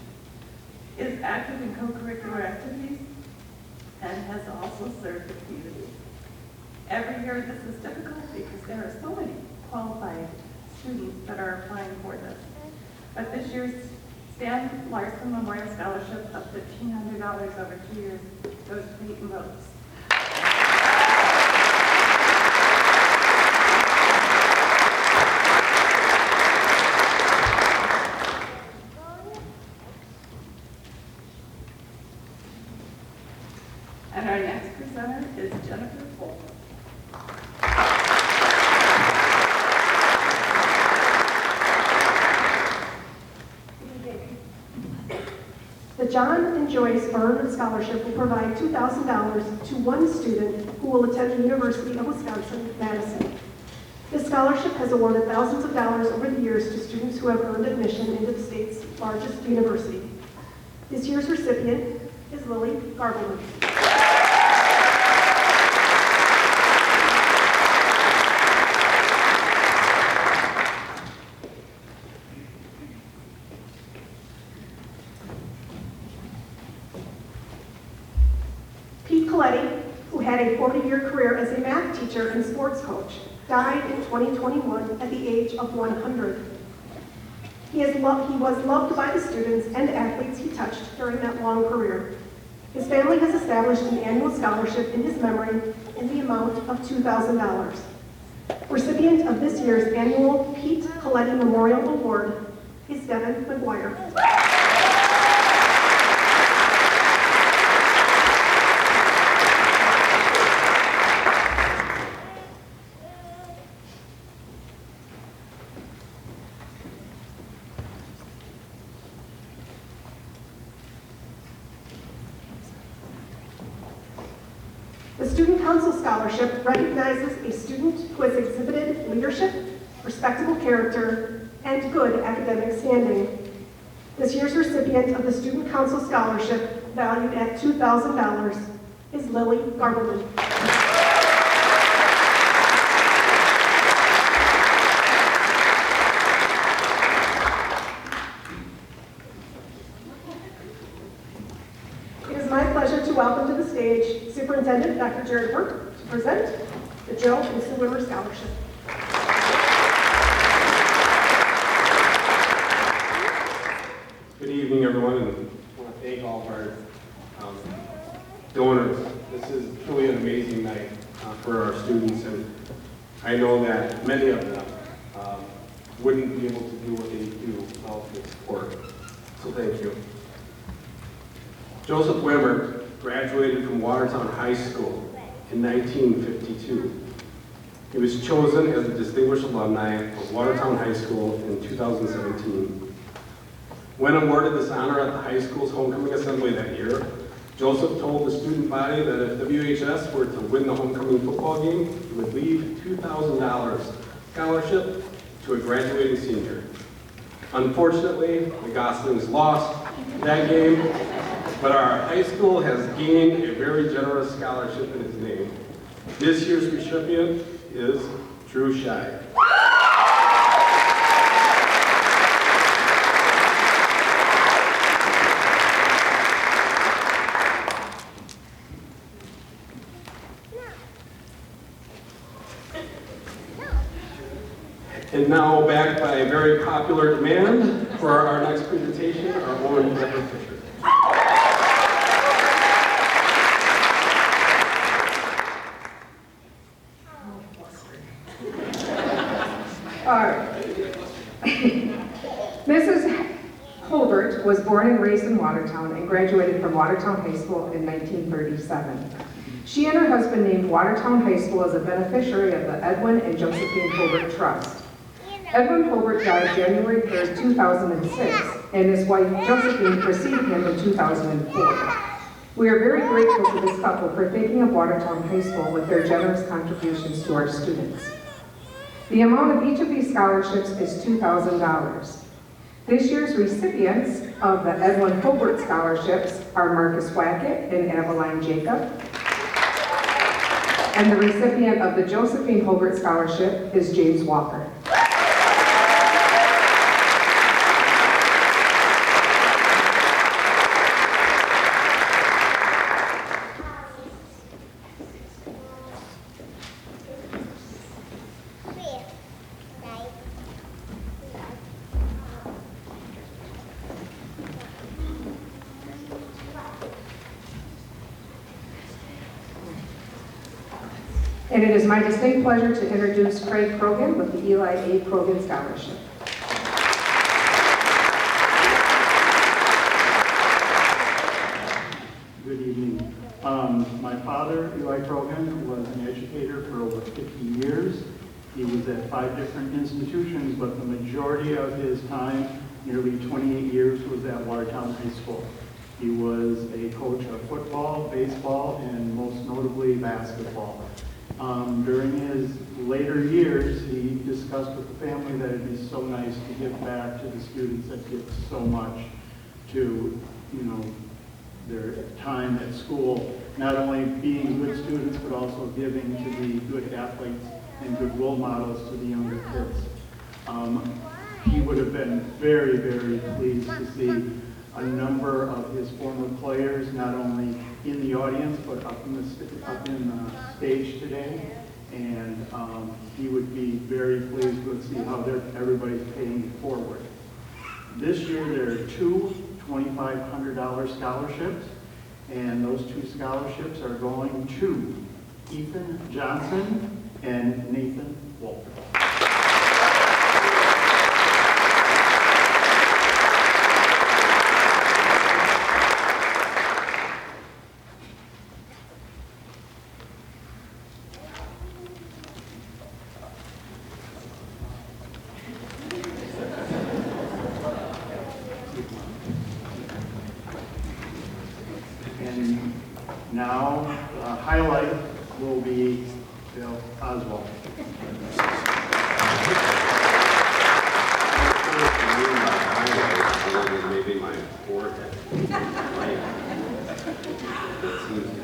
is active in co-curricular activities, and has also served the community. Every year this is difficult because there are so many qualified students that are applying for this. But this year's Stan Larson Memorial Scholarship of $1,500 over 2 years goes to Peyton Rhodes. And our next presenter is Jennifer Holbert. The John and Joy Sperm Scholarship will provide $2,000 to one student who will attend the University of Wisconsin-Madison. This scholarship has awarded thousands of dollars over the years to students who have earned admission into the state's largest university. This year's recipient is Lily Garbelman. Coletti, who had a 40-year career as a math teacher and sports coach, died in 2021 at the age of 100. He was loved by the students and athletes he touched during that long career. His family has established an annual scholarship in his memory in the amount of $2,000. Recipient of this year's annual Pete Coletti Memorial Award is Devin McGuire. The Student Council Scholarship recognizes a student who has exhibited leadership, respectable character, and good academic standing. This year's recipient of the Student Council Scholarship, valued at $2,000, is Lily Garbelman. It is my pleasure to welcome to the stage Superintendent Dr. Jared Burke to present the Joe and Sue Wimmer Scholarship. Good evening, everyone, and I want to thank all of our donors. This is truly an amazing night for our students, and I know that many of them wouldn't be able to do what they do without the support. So thank you. Joseph Wimmer graduated from Watertown High School in 1952. He was chosen as a distinguished alumni of Watertown High School in 2017. When awarded this honor at the high school's homecoming assembly that year, Joseph told the student body that if WHS were to win the homecoming football game, he would leave $2,000 scholarship to a graduating senior. Unfortunately, the Goslings lost that game, but our high school has gained a very generous scholarship in its name. This year's recipient is Drew Shai. And now, backed by a very popular demand for our next presentation, our own Deborah Fisher. All right. Mrs. Holbert was born and raised in Watertown and graduated from Watertown High School in 1937. She and her husband named Watertown High School as a beneficiary of the Edwin and Josephine Holbert Trust. Edwin Holbert died January 3rd, 2006, and his wife Josephine preceded him in 2004. We are very grateful to this couple for thinking of Watertown High School with their generous contributions to our students. The amount of each of these scholarships is $2,000. This year's recipients of the Edwin Holbert scholarships are Marcus Wackett and Aveline Jacob. And the recipient of the Josephine Holbert scholarship is James Walker. And it is my distinct pleasure to introduce Craig Krogan with the Eli A. Krogan Scholarship. Good evening. My father, Eli Krogan, was an educator for over 50 years. He was at 5 different institutions, but the majority of his time, nearly 28 years, was at Watertown High School. He was a coach of football, baseball, and most notably basketball. During his later years, he discussed with the family that it'd be so nice to give back to the students that give so much to, their time at school, not only being good students, but also giving to be good athletes and good role models to the younger kids. He would have been very, very pleased to see a number of his former players, not only in the audience, but up in the stage today. And he would be very pleased to see how everybody's paying it forward. This year, there are 2 $2,500 scholarships, and those 2 scholarships are going to Ethan Johnson and Nathan Walter. Now, the highlight will be Bill Oswald. Maybe my forehead. That seems to be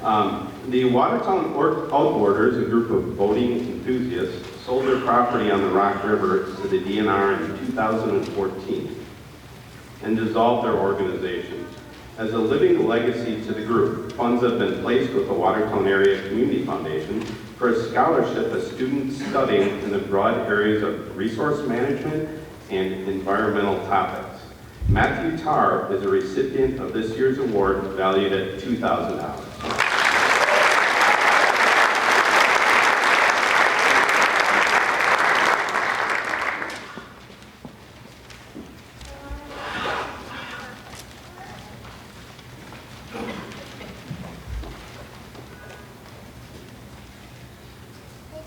wrong. The Watertown Outboarders, a group of boating enthusiasts, sold their property on the Rock River to the DNR in 2014 and dissolved their organization. As a living legacy to the group, funds have been placed with the Watertown Area Community Foundation for a scholarship of students studying in the broad areas of resource management and environmental topics. Matthew Tarr is a recipient of this year's award valued at $2,000.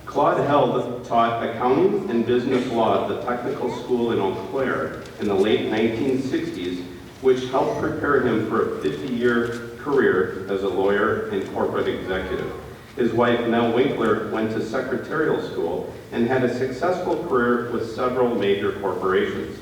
Claude Held taught accounting and business law at the technical school in Eau Claire in the late 1960s, which helped prepare him for a 50-year career as a lawyer and corporate executive. His wife, Nell Winkler, went to secretarial school and had a successful career with several major corporations.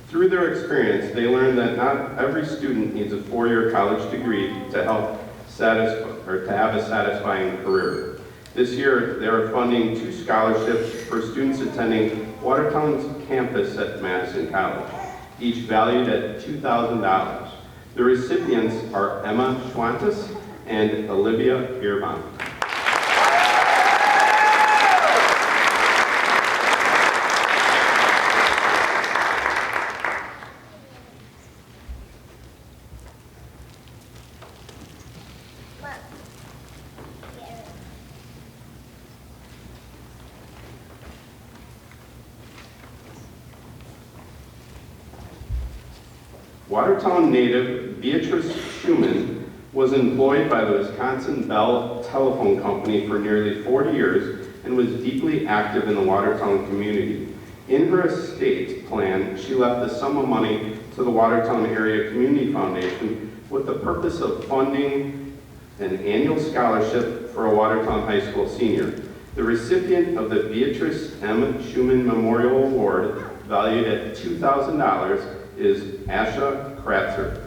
Through their experience, they learned that not every student needs a 4-year college degree to help to have a satisfying career. This year, they are funding 2 scholarships for students attending Watertown's campus at Madison College, each valued at $2,000. The recipients are Emma Schwantes and Olivia Bierbaum. Watertown native Beatrice Schumann was employed by the Wisconsin Bell Telephone Company for nearly 40 years and was deeply active in the Watertown community. In her estate plan, she left the sum of money to the Watertown Area Community Foundation with the purpose of funding an annual scholarship for a Watertown High School senior. The recipient of the Beatrice M. Schumann Memorial Award, valued at $2,000, is Asha Kratzer.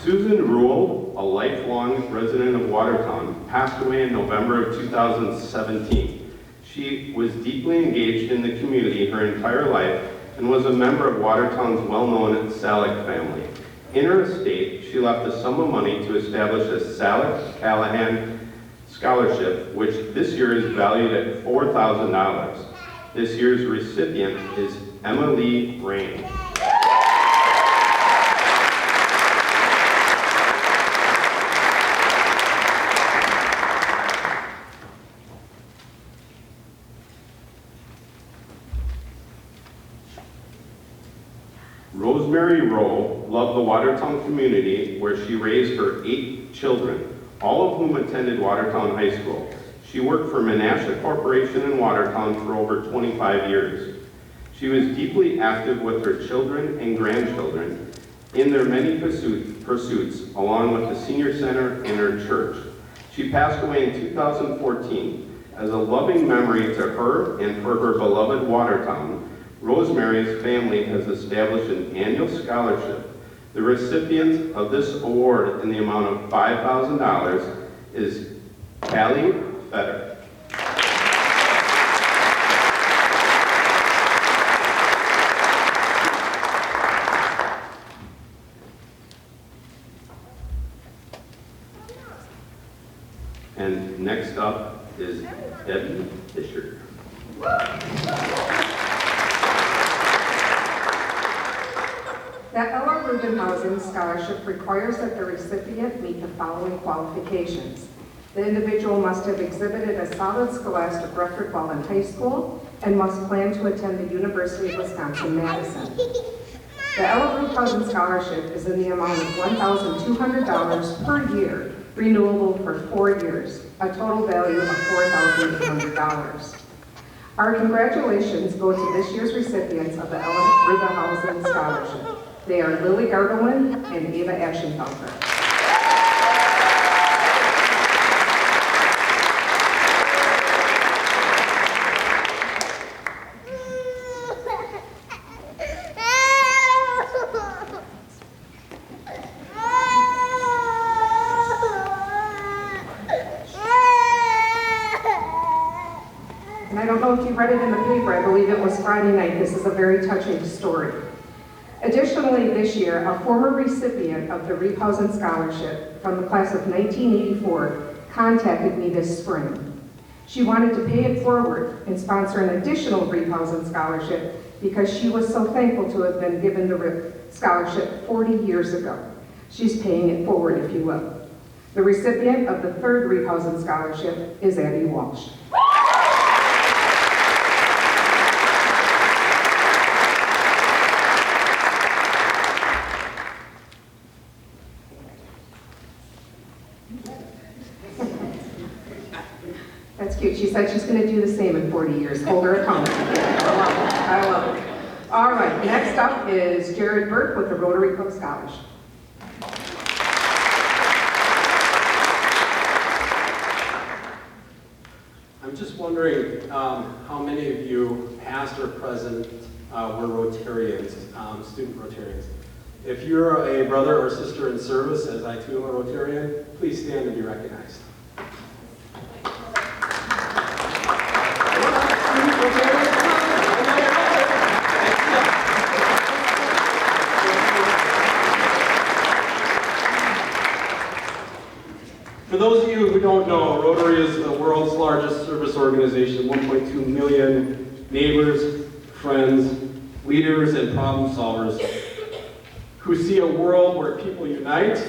Susan Rule, a lifelong resident of Watertown, passed away in November of 2017. She was deeply engaged in the community her entire life and was a member of Watertown's well-known Salick family. In her estate, she left a sum of money to establish a Salick Callahan Scholarship, which this year is valued at $4,000. This year's recipient is Emma Lee Rain. Rosemary Rowe loved the Watertown community where she raised her 8 children, all of whom attended Watertown High School. She worked for Menasha Corporation in Watertown for over 25 years. She was deeply active with her children and grandchildren in their many pursuits, along with the Senior Center and her church. She passed away in 2014. As a loving memory to her and for her beloved Watertown, Rosemary's family has established an annual scholarship. The recipient of this award in the amount of $5,000 is Callie Fetter. And next up is Debbie Fisher. The Ella Rubenhausen Scholarship requires that the recipient meet the following qualifications. The individual must have exhibited a solid scholastic record while in high school and must plan to attend the University of Wisconsin-Madison. The Ella Rubenhausen Scholarship is in the amount of $1,200 per year, renewable for 4 years, a total value of $4,800. Our congratulations go to this year's recipients of the Ella Rubenhausen Scholarship. They are Lily Gardelin and Eva Aschenfelter. And I don't know if you read it in the paper, I believe it was Friday night. This is a very touching story. Additionally, this year, a former recipient of the Rubenhausen Scholarship from the class of 1984 contacted me this spring. She wanted to pay it forward and sponsor an additional Rubenhausen Scholarship because she was so thankful to have been given the scholarship 40 years ago. She's paying it forward, if you will. The recipient of the third Rubenhausen Scholarship is Abby Walsh. That's cute. She said she's going to do the same in 40 years. Hold her accountable. I love it. All right, next up is Jared Burke with the Rotary Club Scholarship. I'm just wondering how many of you, past or present, were Rotarians, student Rotarians. If you're a brother or sister in service, as I too am a Rotarian, please stand and be recognized. For those of you who don't know, Rotary is the world's largest service organization, 1.2 million neighbors, friends, leaders, and problem solvers who see a world where people unite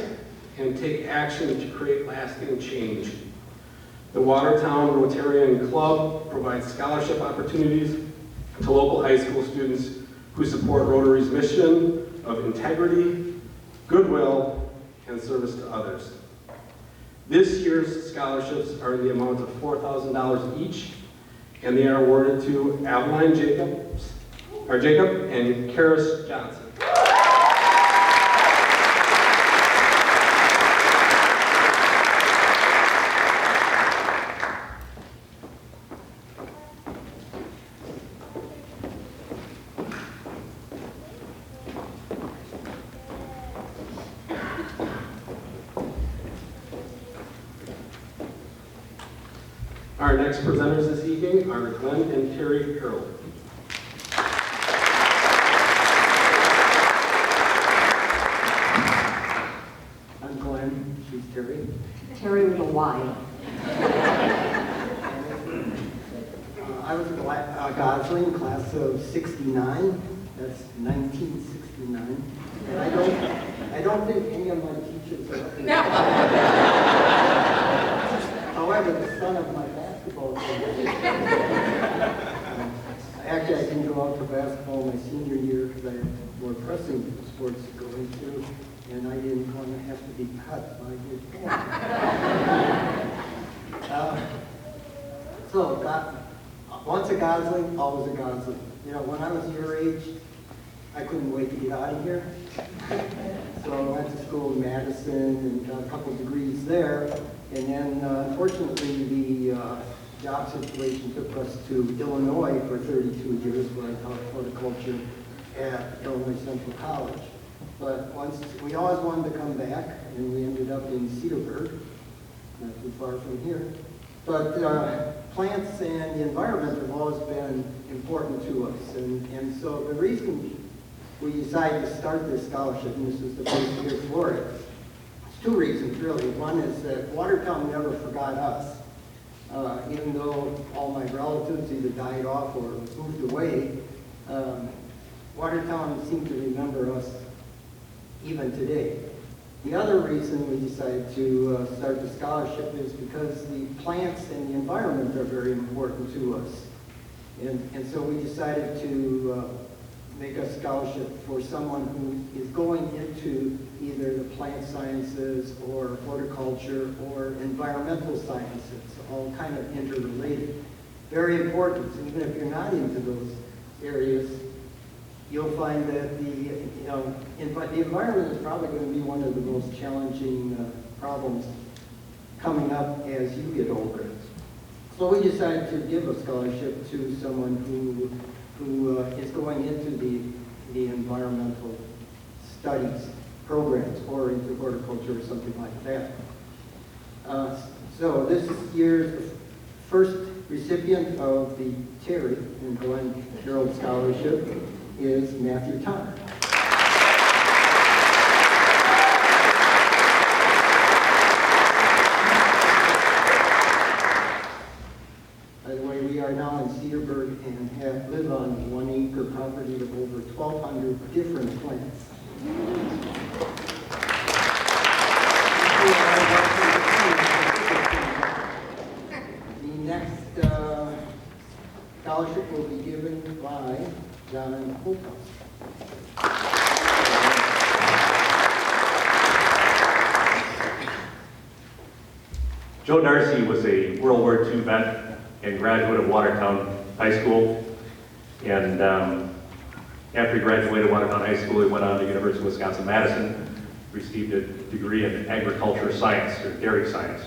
and take action to create lasting change. The Watertown Rotarian Club provides scholarship opportunities to local high school students who support Rotary's mission of integrity, goodwill, and service to others. This year's scholarships are in the amount of $4,000 each, and they are awarded to Alumni Jacob and Karis Johnson. Our next presenters this evening are Glenn and Terry Earl. I'm Glenn, she's Terry. Terry with a Y. I was in Gosling, class of 69. That's 1969. And I don't think any of my teachers are up there. However, the son of my basketball coach. Actually, I didn't go out for basketball my senior year because I had more pressing sports to go into, and I didn't want to have to be cut by his once a Gosling, always a Gosling. You know, when I was your age, I couldn't wait to get out of here. So I went to school in Madison and got a couple degrees there. And then, unfortunately, the job situation took us to Illinois for 32 years, where I taught horticulture at Illinois Central College. But we always wanted to come back, and we ended up in Cedarburg, not too far from here. But plants and the environment have always been important to us. And so the reason we decided to start this scholarship, and this was the first year for it, it's two reasons really. One is that Watertown never forgot us. Even though all my relatives either died off or moved away, Watertown seemed to remember us even today. The other reason we decided to start the scholarship is because the plants and the environment are very important to us. And so we decided to make a scholarship for someone who is going into either the plant sciences or horticulture or environmental sciences, all kind of interrelated. Very important. Even if you're not into those areas, you'll find that the environment is probably going to be one of the most challenging problems coming up as you get older. So we decided to give a scholarship to someone who is going into the environmental studies programs or into horticulture or something like that. So this year's first recipient of the Terry and Glenn Gerald Scholarship is Matthew Tonner. By the way, we are now in Cedarburg and live on 1 acre property of over 1,200 different plants. The next scholarship will be given by John Holbert. Joe Darcy was a World War II vet and graduate of Watertown High School. And after he graduated Watertown High School, he went on to University of Wisconsin-Madison, received a degree in agriculture science or dairy science.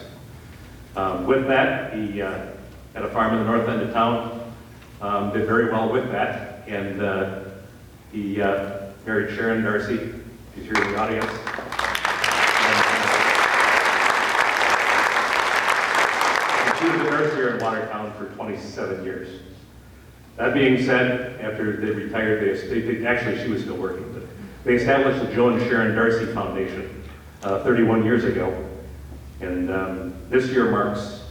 With that, he had a farm in the north end of town, did very well with that, and he married Sharon Darcy. She's here in the audience. And she was a nurse here in Watertown for 27 years. That being said, after they retired, actually she was still working, but they established the Joe and Sharon Darcy Foundation 31 years ago. And this year marks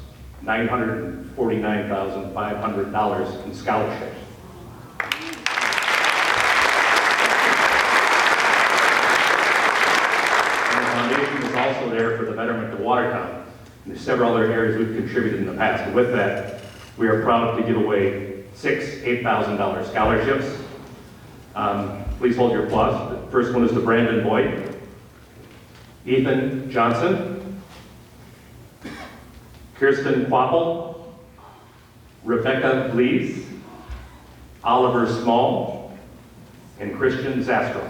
$949,500 in scholarships. And the foundation is also there for the betterment of Watertown. And the several other areas we've contributed in the past. And with that, we are proud to give away 6 $8,000 scholarships. Please hold your applause. The first one is to Brandon Boyd, Ethan Johnson, Kirsten Quapple, Rebecca Lees, Oliver Small, and Christian Zastro.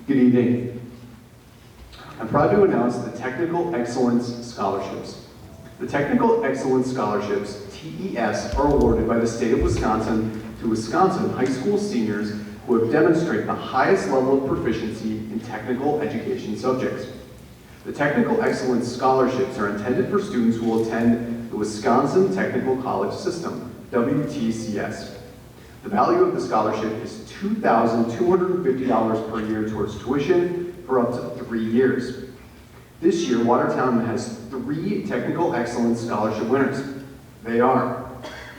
Good evening. I'm proud to announce the Technical Excellence Scholarships. The Technical Excellence Scholarships, TES, are awarded by the state of Wisconsin to Wisconsin high school seniors who have demonstrated the highest level of proficiency in technical education subjects. The Technical Excellence Scholarships are intended for students who will attend the Wisconsin Technical College System, WTCS. The value of the scholarship is $2,250 per year towards tuition for up to 3 years. This year, Watertown has 3 Technical Excellence Scholarship winners. They are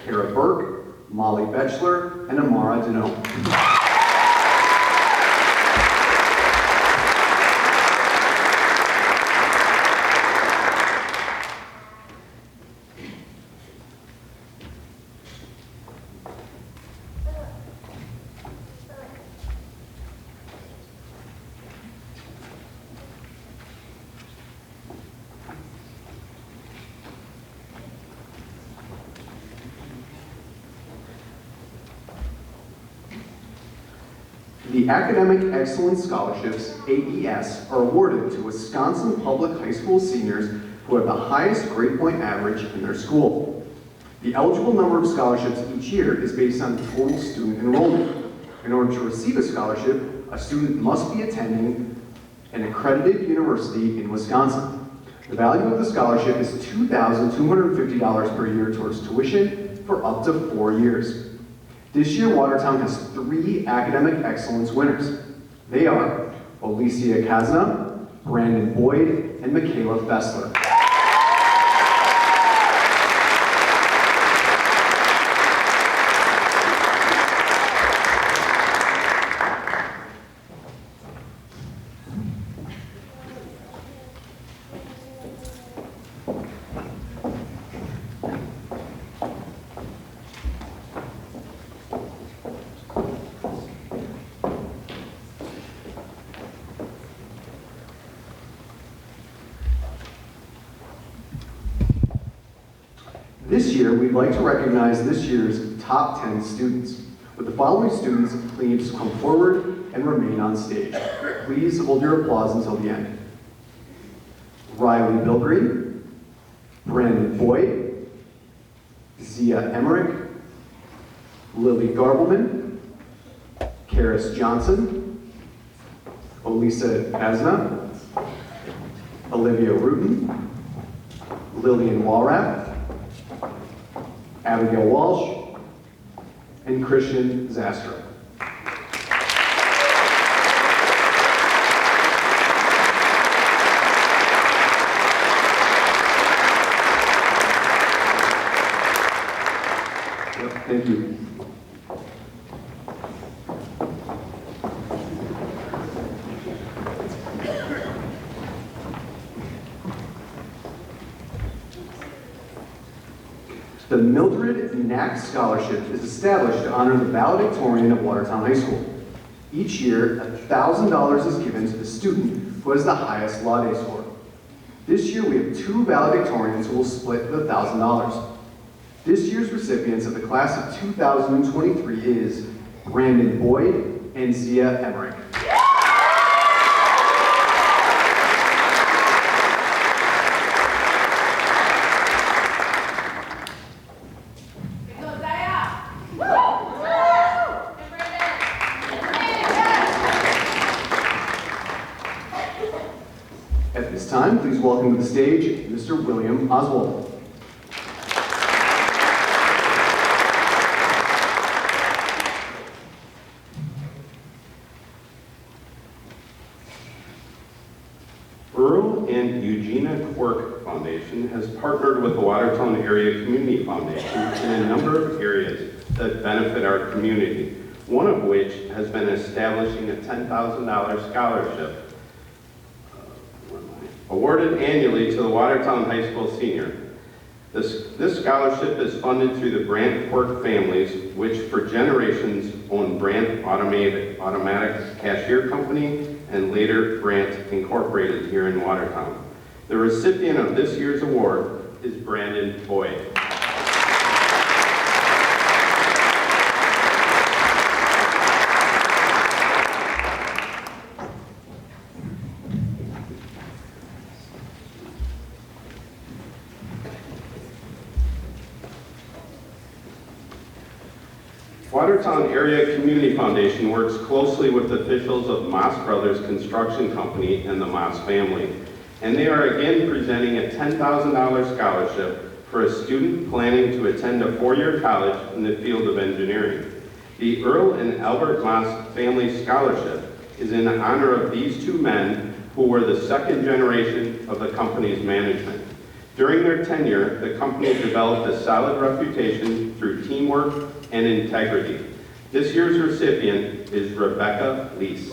Kara Burke, Molly Betchler, and Amara Deneau. The Academic Excellence Scholarships, AES, are awarded to Wisconsin public high school seniors who have the highest grade point average in their school. The eligible number of scholarships each year is based on total student enrollment. In order to receive a scholarship, a student must be attending an accredited university in Wisconsin. The value of the scholarship is $2,250 per year towards tuition for up to 4 years. This year, Watertown has 3 academic excellence winners. They are Alicia Kazna, Brandon Boyd, and Michaela Fessler. This year, we'd like to recognize this year's top 10 students. With the following students, please come forward and remain on stage. Please hold your applause until the end. Riley Bilgreen, Brandon Boyd, Zia Emmerich, Lily Garbelman, Karis Johnson, Olisa Asna, Olivia Rutan, Lillian Walrath, Abigail Walsh, and Christian Zastro. Thank you. The Mildred Knack Scholarship is established to honor the valedictorian of Watertown High School. Each year, $1,000 is given to the student who has the highest law day score. This year, we have 2 valedictorians who will split the $1,000. This year's recipients of the class of 2023 is Brandon Boyd and Zia Emmerich. welcome to the stage Mr. William Oswald. Earl and Eugenia Quirk Foundation has partnered with the Watertown Area Community Foundation in a number of areas that benefit our community, one of which has been establishing a $10,000 scholarship awarded annually to the Watertown High School senior. This scholarship is funded through the Brandt Quirk families, which for generations owned Brandt Automatic Cashier Company and later Brandt Incorporated here in Watertown. The recipient of this year's award is Brandon Boyd. Watertown Area Community Foundation works closely with officials of Moss Brothers Construction Company and the Moss family, and they are again presenting a $10,000 scholarship for a student planning to attend a four-year college in the field of engineering. The Earl and Albert Moss Family Scholarship is in honor of these two men who were the second generation of the company's management. During their tenure, the company developed a solid reputation through teamwork and integrity. This year's recipient is Rebecca Leese.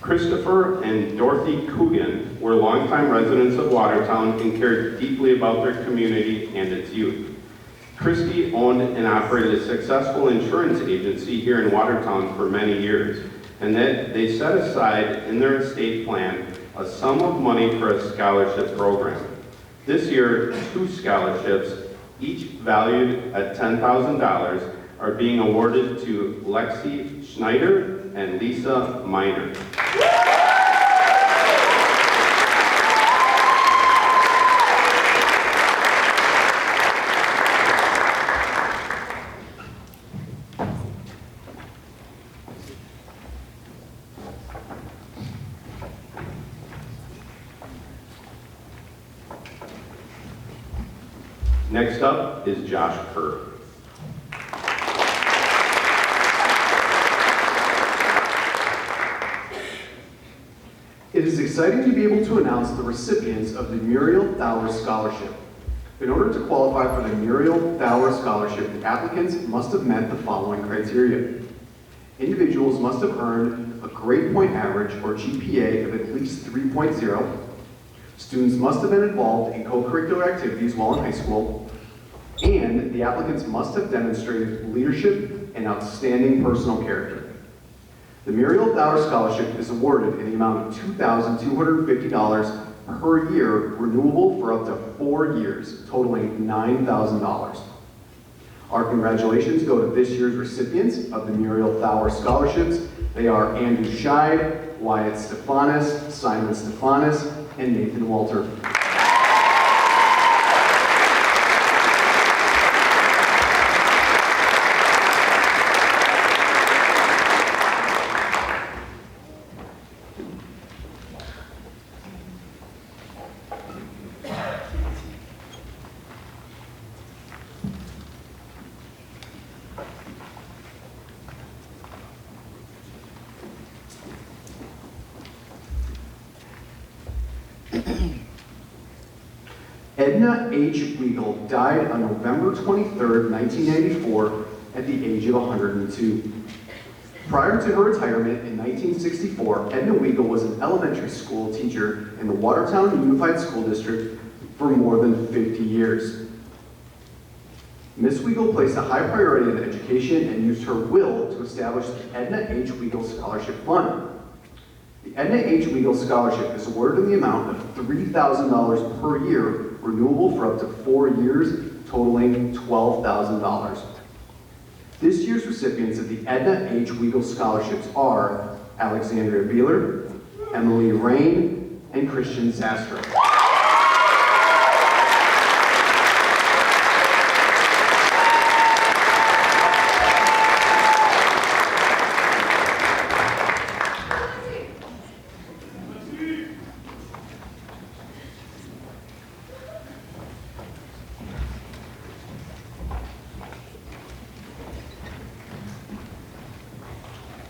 Christopher and Dorothy Coogan were longtime residents of Watertown and cared deeply about their community and its youth. Christy owned and operated a successful insurance agency here in Watertown for many years, and that they set aside in their estate plan a sum of money for a scholarship program. This year, two scholarships, each valued at $10,000, are being awarded to Lexi Schneider and Lisa Miner. Next up is Josh Kerr. It is exciting to be able to announce the recipients of the Muriel Dower Scholarship. In order to qualify for the Muriel Dower Scholarship, the applicants must have met the following criteria. Individuals must have earned a grade point average or GPA of at least 3.0. Students must have been involved in co-curricular activities while in high school, and the applicants must have demonstrated leadership and outstanding personal character. The Muriel Dower Scholarship is awarded in the amount of $2,250 per year, renewable for up to 4 years, totaling $9,000. Our congratulations go to this year's recipients of the Muriel Dower Scholarships. They are Andrew Scheid, Wyatt Stephanis, Simon Stephanis, and Nathan Walter. Edna H. Weigel died on November 23, 1994, at the age of 102. Prior to her retirement in 1964, Edna Weigel was an elementary school teacher in the Watertown Unified School District for more than 50 years. Ms. Weigel placed a high priority in education and used her will to establish the Edna H. Weigel Scholarship Fund. The Edna H. Weigel Scholarship is awarded in the amount of $3,000 per year, renewable for up to 4 years, totaling $12,000. This year's recipients of the Edna H. Weigel Scholarships are Alexandria Beeler, Emily Rain, and Christian Zastra.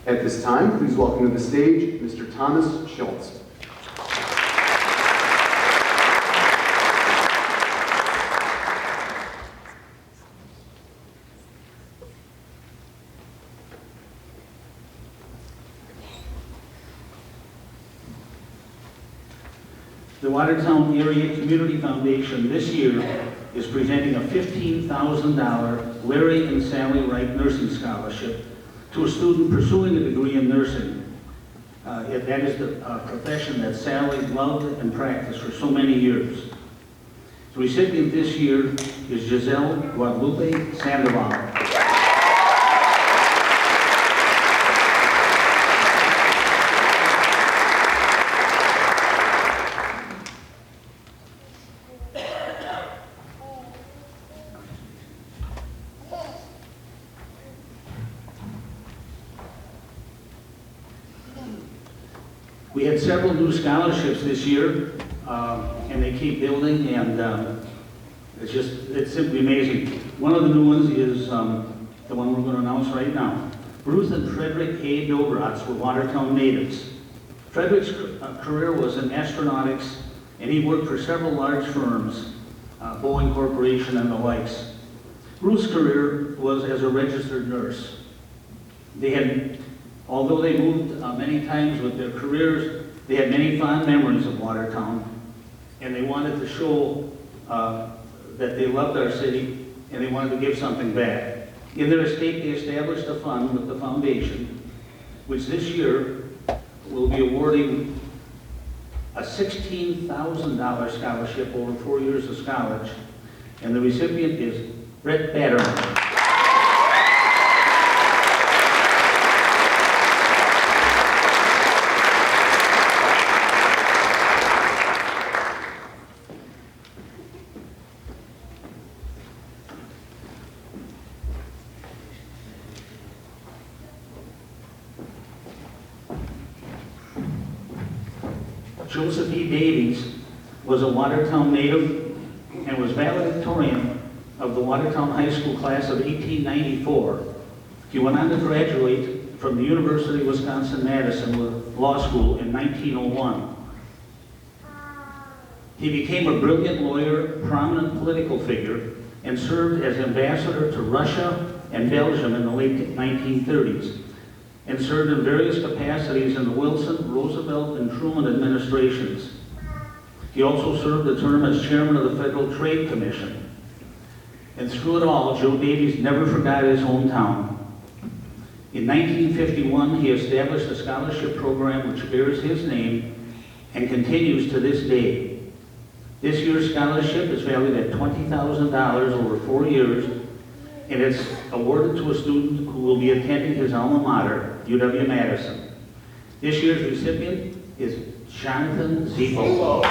At this time, please welcome to the stage Mr. Thomas Schultz. The Watertown Area Community Foundation this year is presenting a $15,000 Larry and Sally Wright Nursing Scholarship to a student pursuing a degree in nursing. That is the profession that Sally loved and practiced for so many years. The recipient this year is Giselle Guadalupe Sandoval. We had several new scholarships this year, and they keep building, and it's simply amazing. One of the new ones is the one we're going to announce right now. Ruth and Frederick A. Dobrats were Watertown natives. Frederick's career was in astronautics, and he worked for several large firms, Boeing Corporation and the likes. Ruth's career was as a registered nurse. Although they moved many times with their careers, they had many fond memories of Watertown, and they wanted to show that they loved our city, and they wanted to give something back. In their estate, they established a fund with the foundation, which this year will be awarding a $16,000 scholarship over 4 years of college, and the recipient is Brett Batterman. Josephine was a Watertown native and was valedictorian of the Watertown High School class of 1894. He went on to graduate from the University of Wisconsin-Madison Law School in 1901. He became a brilliant lawyer, prominent political figure, and served as ambassador to Russia and Belgium in the late 1930s, and served in various capacities in the Wilson, Roosevelt, and Truman administrations. He also served a term as chairman of the Federal Trade Commission. And through it all, Joe Davies never forgot his hometown. In 1951, he established a scholarship program which bears his name and continues to this day. This year's scholarship is valued at $20,000 over 4 years, and it's awarded to a student who will be attending his alma mater, UW-Madison. This year's recipient is Jonathan Zebo.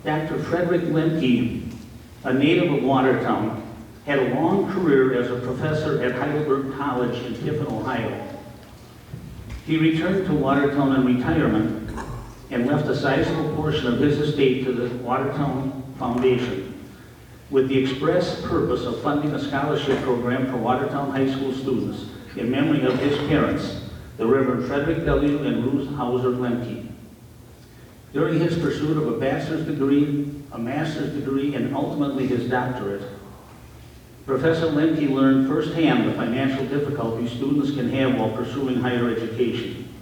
Dr. Frederick Lemke, a native of Watertown, had a long career as a professor at Holbert College in Tiffin, Ohio. He returned to Watertown in retirement and left a sizable portion of his estate to the Watertown Foundation with the express purpose of funding a scholarship program for Watertown High School students in memory of his parents, the Reverend Frederick W. and Ruth Hauser Lemke. During his pursuit of a bachelor's degree, a master's degree, and ultimately his doctorate, Professor Lemke learned firsthand the financial difficulties students can have while pursuing higher education.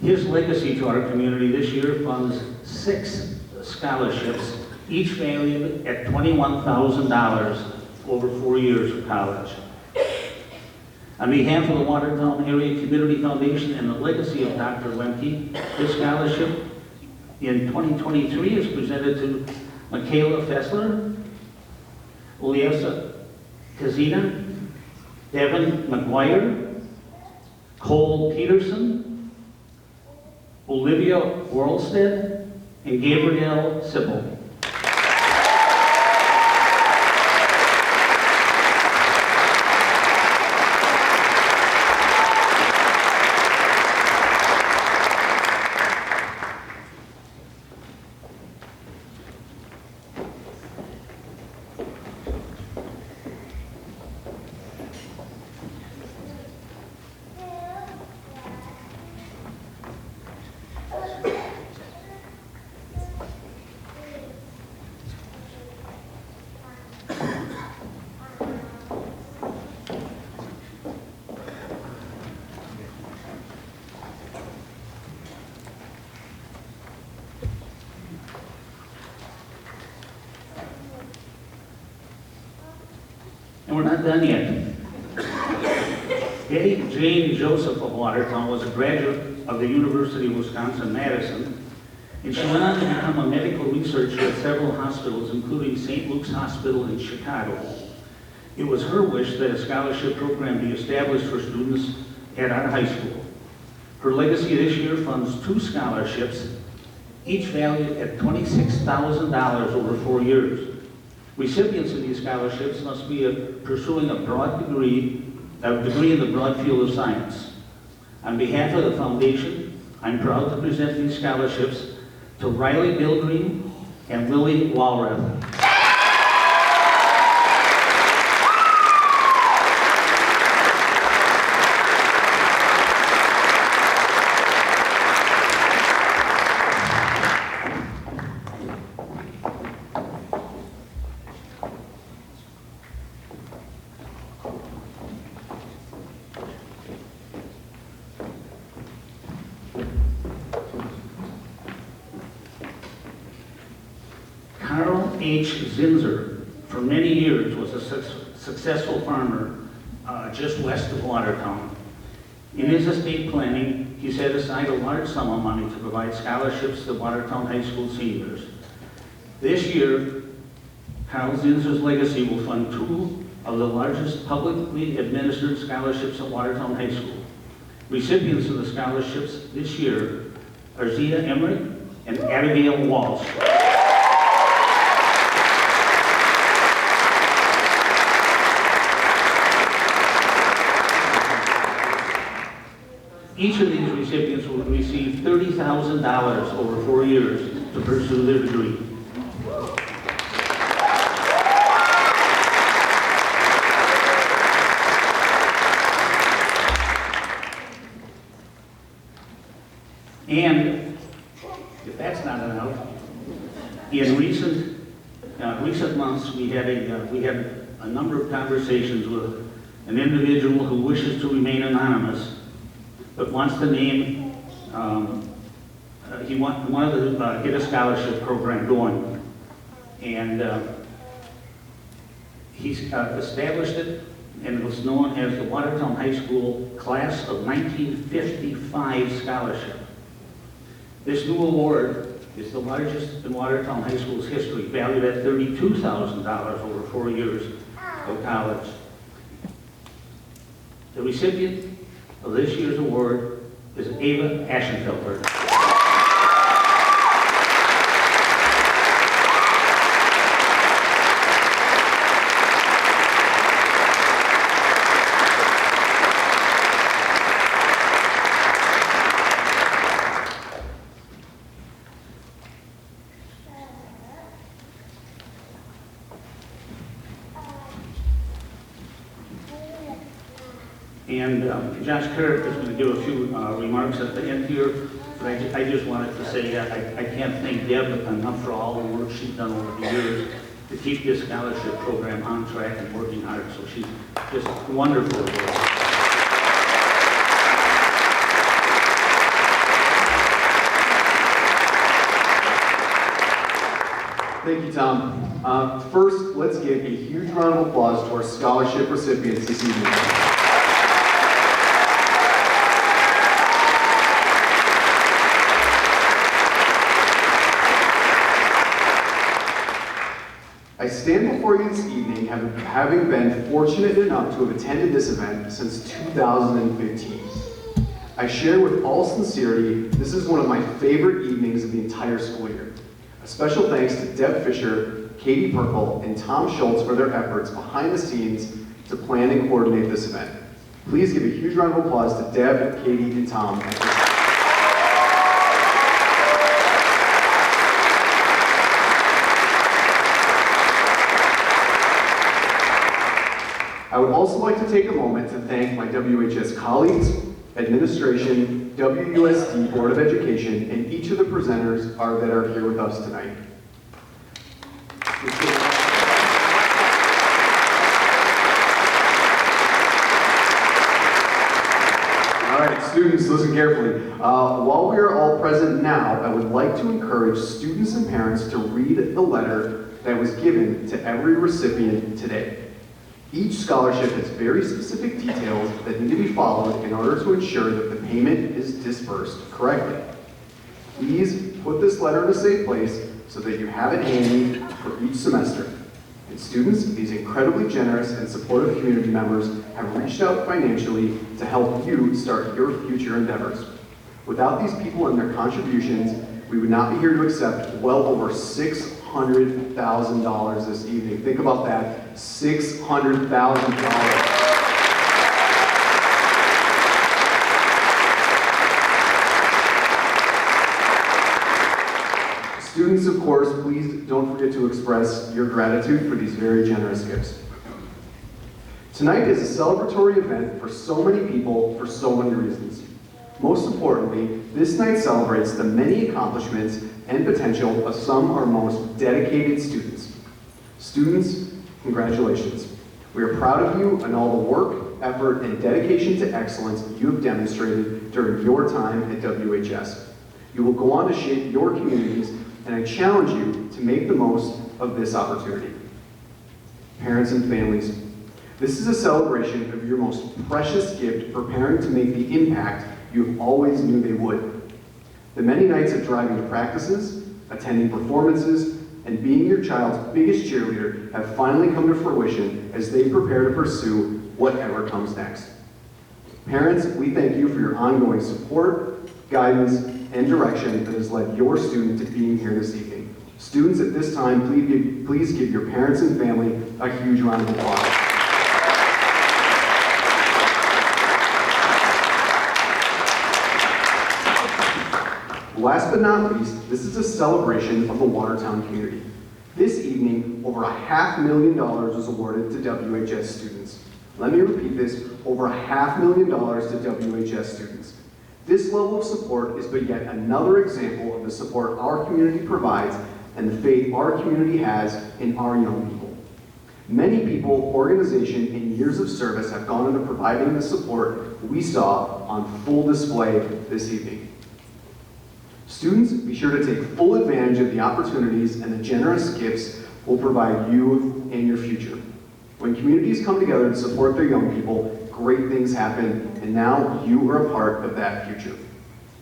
His legacy to our community this year funds 6 scholarships, each valued at $21,000 over 4 years of college. On behalf of the Watertown Area Community Foundation and the legacy of Dr. Lemke, this scholarship in 2023 is presented to Michaela Fessler, Eliasa Kazina, Devin McGuire, Cole Peterson, Olivia Worlstead, and Gabrielle Sippel. And we're not done yet. Betty Jane Joseph of Watertown was a graduate of the University of Wisconsin-Madison, and she went on to become a medical researcher at several hospitals, including St. Luke's Hospital in Chicago. It was her wish that a scholarship program be established for students at our high school. Her legacy this year funds 2 scholarships, each valued at $26,000 over 4 years. Recipients of these scholarships must be pursuing a degree in the broad field of science. On behalf of the foundation, I'm proud to present these scholarships to Riley Bilgreen and Lily Walrath. H. Zinzer, for many years, was a successful farmer just west of Watertown. In his estate planning, he set aside a large sum of money to provide scholarships to Watertown High School seniors. This year, Carl Zinzer's legacy will fund 2 of the largest publicly administered scholarships at Watertown High School. Recipients of the scholarships this year are Zia Emory and Abigail Walsh. Each of these recipients will receive $30,000 over 4 years to pursue their degree. And if that's not enough, in recent months we had a number of conversations with an individual who wishes to remain anonymous, but wants to name, he wanted to get a scholarship program going. And he's established it, and it was known as the Watertown High School Class of 1955 Scholarship. This new award is the largest in Watertown High School's history, valued at $32,000 over 4 years of college. The recipient of this year's award is Ava Aschenfelder. And Josh Kirk is going to give a few remarks at the end here, but I just wanted to say I can't thank Deb enough for all the work she's done over the years to keep this scholarship program on track and working hard, so she's just wonderful. Thank you, Tom. First, let's give a huge round of applause to our scholarship recipients this evening. I stand before you this evening having been fortunate enough to have attended this event since 2015. I share with all sincerity, this is one of my favorite evenings of the entire school year. A special thanks to Deb Fisher, Katie Perkle, and Tom Schultz for their efforts behind the scenes to plan and coordinate this event. Please give a huge round of applause to Deb, Katie, and Tom. I would also like to take a moment to thank my WHS colleagues, administration, WUSD Board of Education, and each of the presenters that are here with us tonight. All right, students, listen carefully. While we are all present now, I would like to encourage students and parents to read the letter that was given to every recipient today. Each scholarship has very specific details that need to be followed in order to ensure that the payment is disbursed correctly. Please put this letter in a safe place so that you have it handy for each semester. And students, these incredibly generous and supportive community members have reached out financially to help you start your future endeavors. Without these people and their contributions, we would not be here to accept well over $600,000 this evening. Think about that, $600,000. Students, of course, please don't forget to express your gratitude for these very generous gifts. Tonight is a celebratory event for so many people for so many reasons. Most importantly, this night celebrates the many accomplishments and potential of some of our most dedicated students. Students, congratulations. We are proud of you and all the work, effort, and dedication to excellence you have demonstrated during your time at WHS. You will go on to shape your communities, and I challenge you to make the most of this opportunity. Parents and families, this is a celebration of your most precious gift preparing to make the impact you always knew they would. The many nights of driving to practices, attending performances, and being your child's biggest cheerleader have finally come to fruition as they prepare to pursue whatever comes next. Parents, we thank you for your ongoing support, guidance, and direction that has led your student to being here this evening. Students, at this time, please give your parents and family a huge round of applause. Last but not least, this is a celebration of the Watertown community. This evening, over $500,000 was awarded to WHS students. Let me repeat this, over $500,000 to WHS students. This level of support is but yet another example of the support our community provides and the faith our community has in our young people. Many people, organization, and years of service have gone into providing the support we saw on full display this evening. Students, be sure to take full advantage of the opportunities and the generous gifts we'll provide you in your future. When communities come together to support their young people, great things happen, and now you are a part of that future.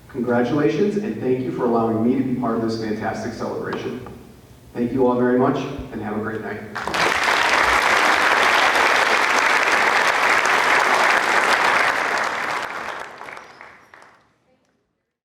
Congratulations, and thank you for allowing me to be part of this fantastic celebration. Thank you all very much, and have a great night.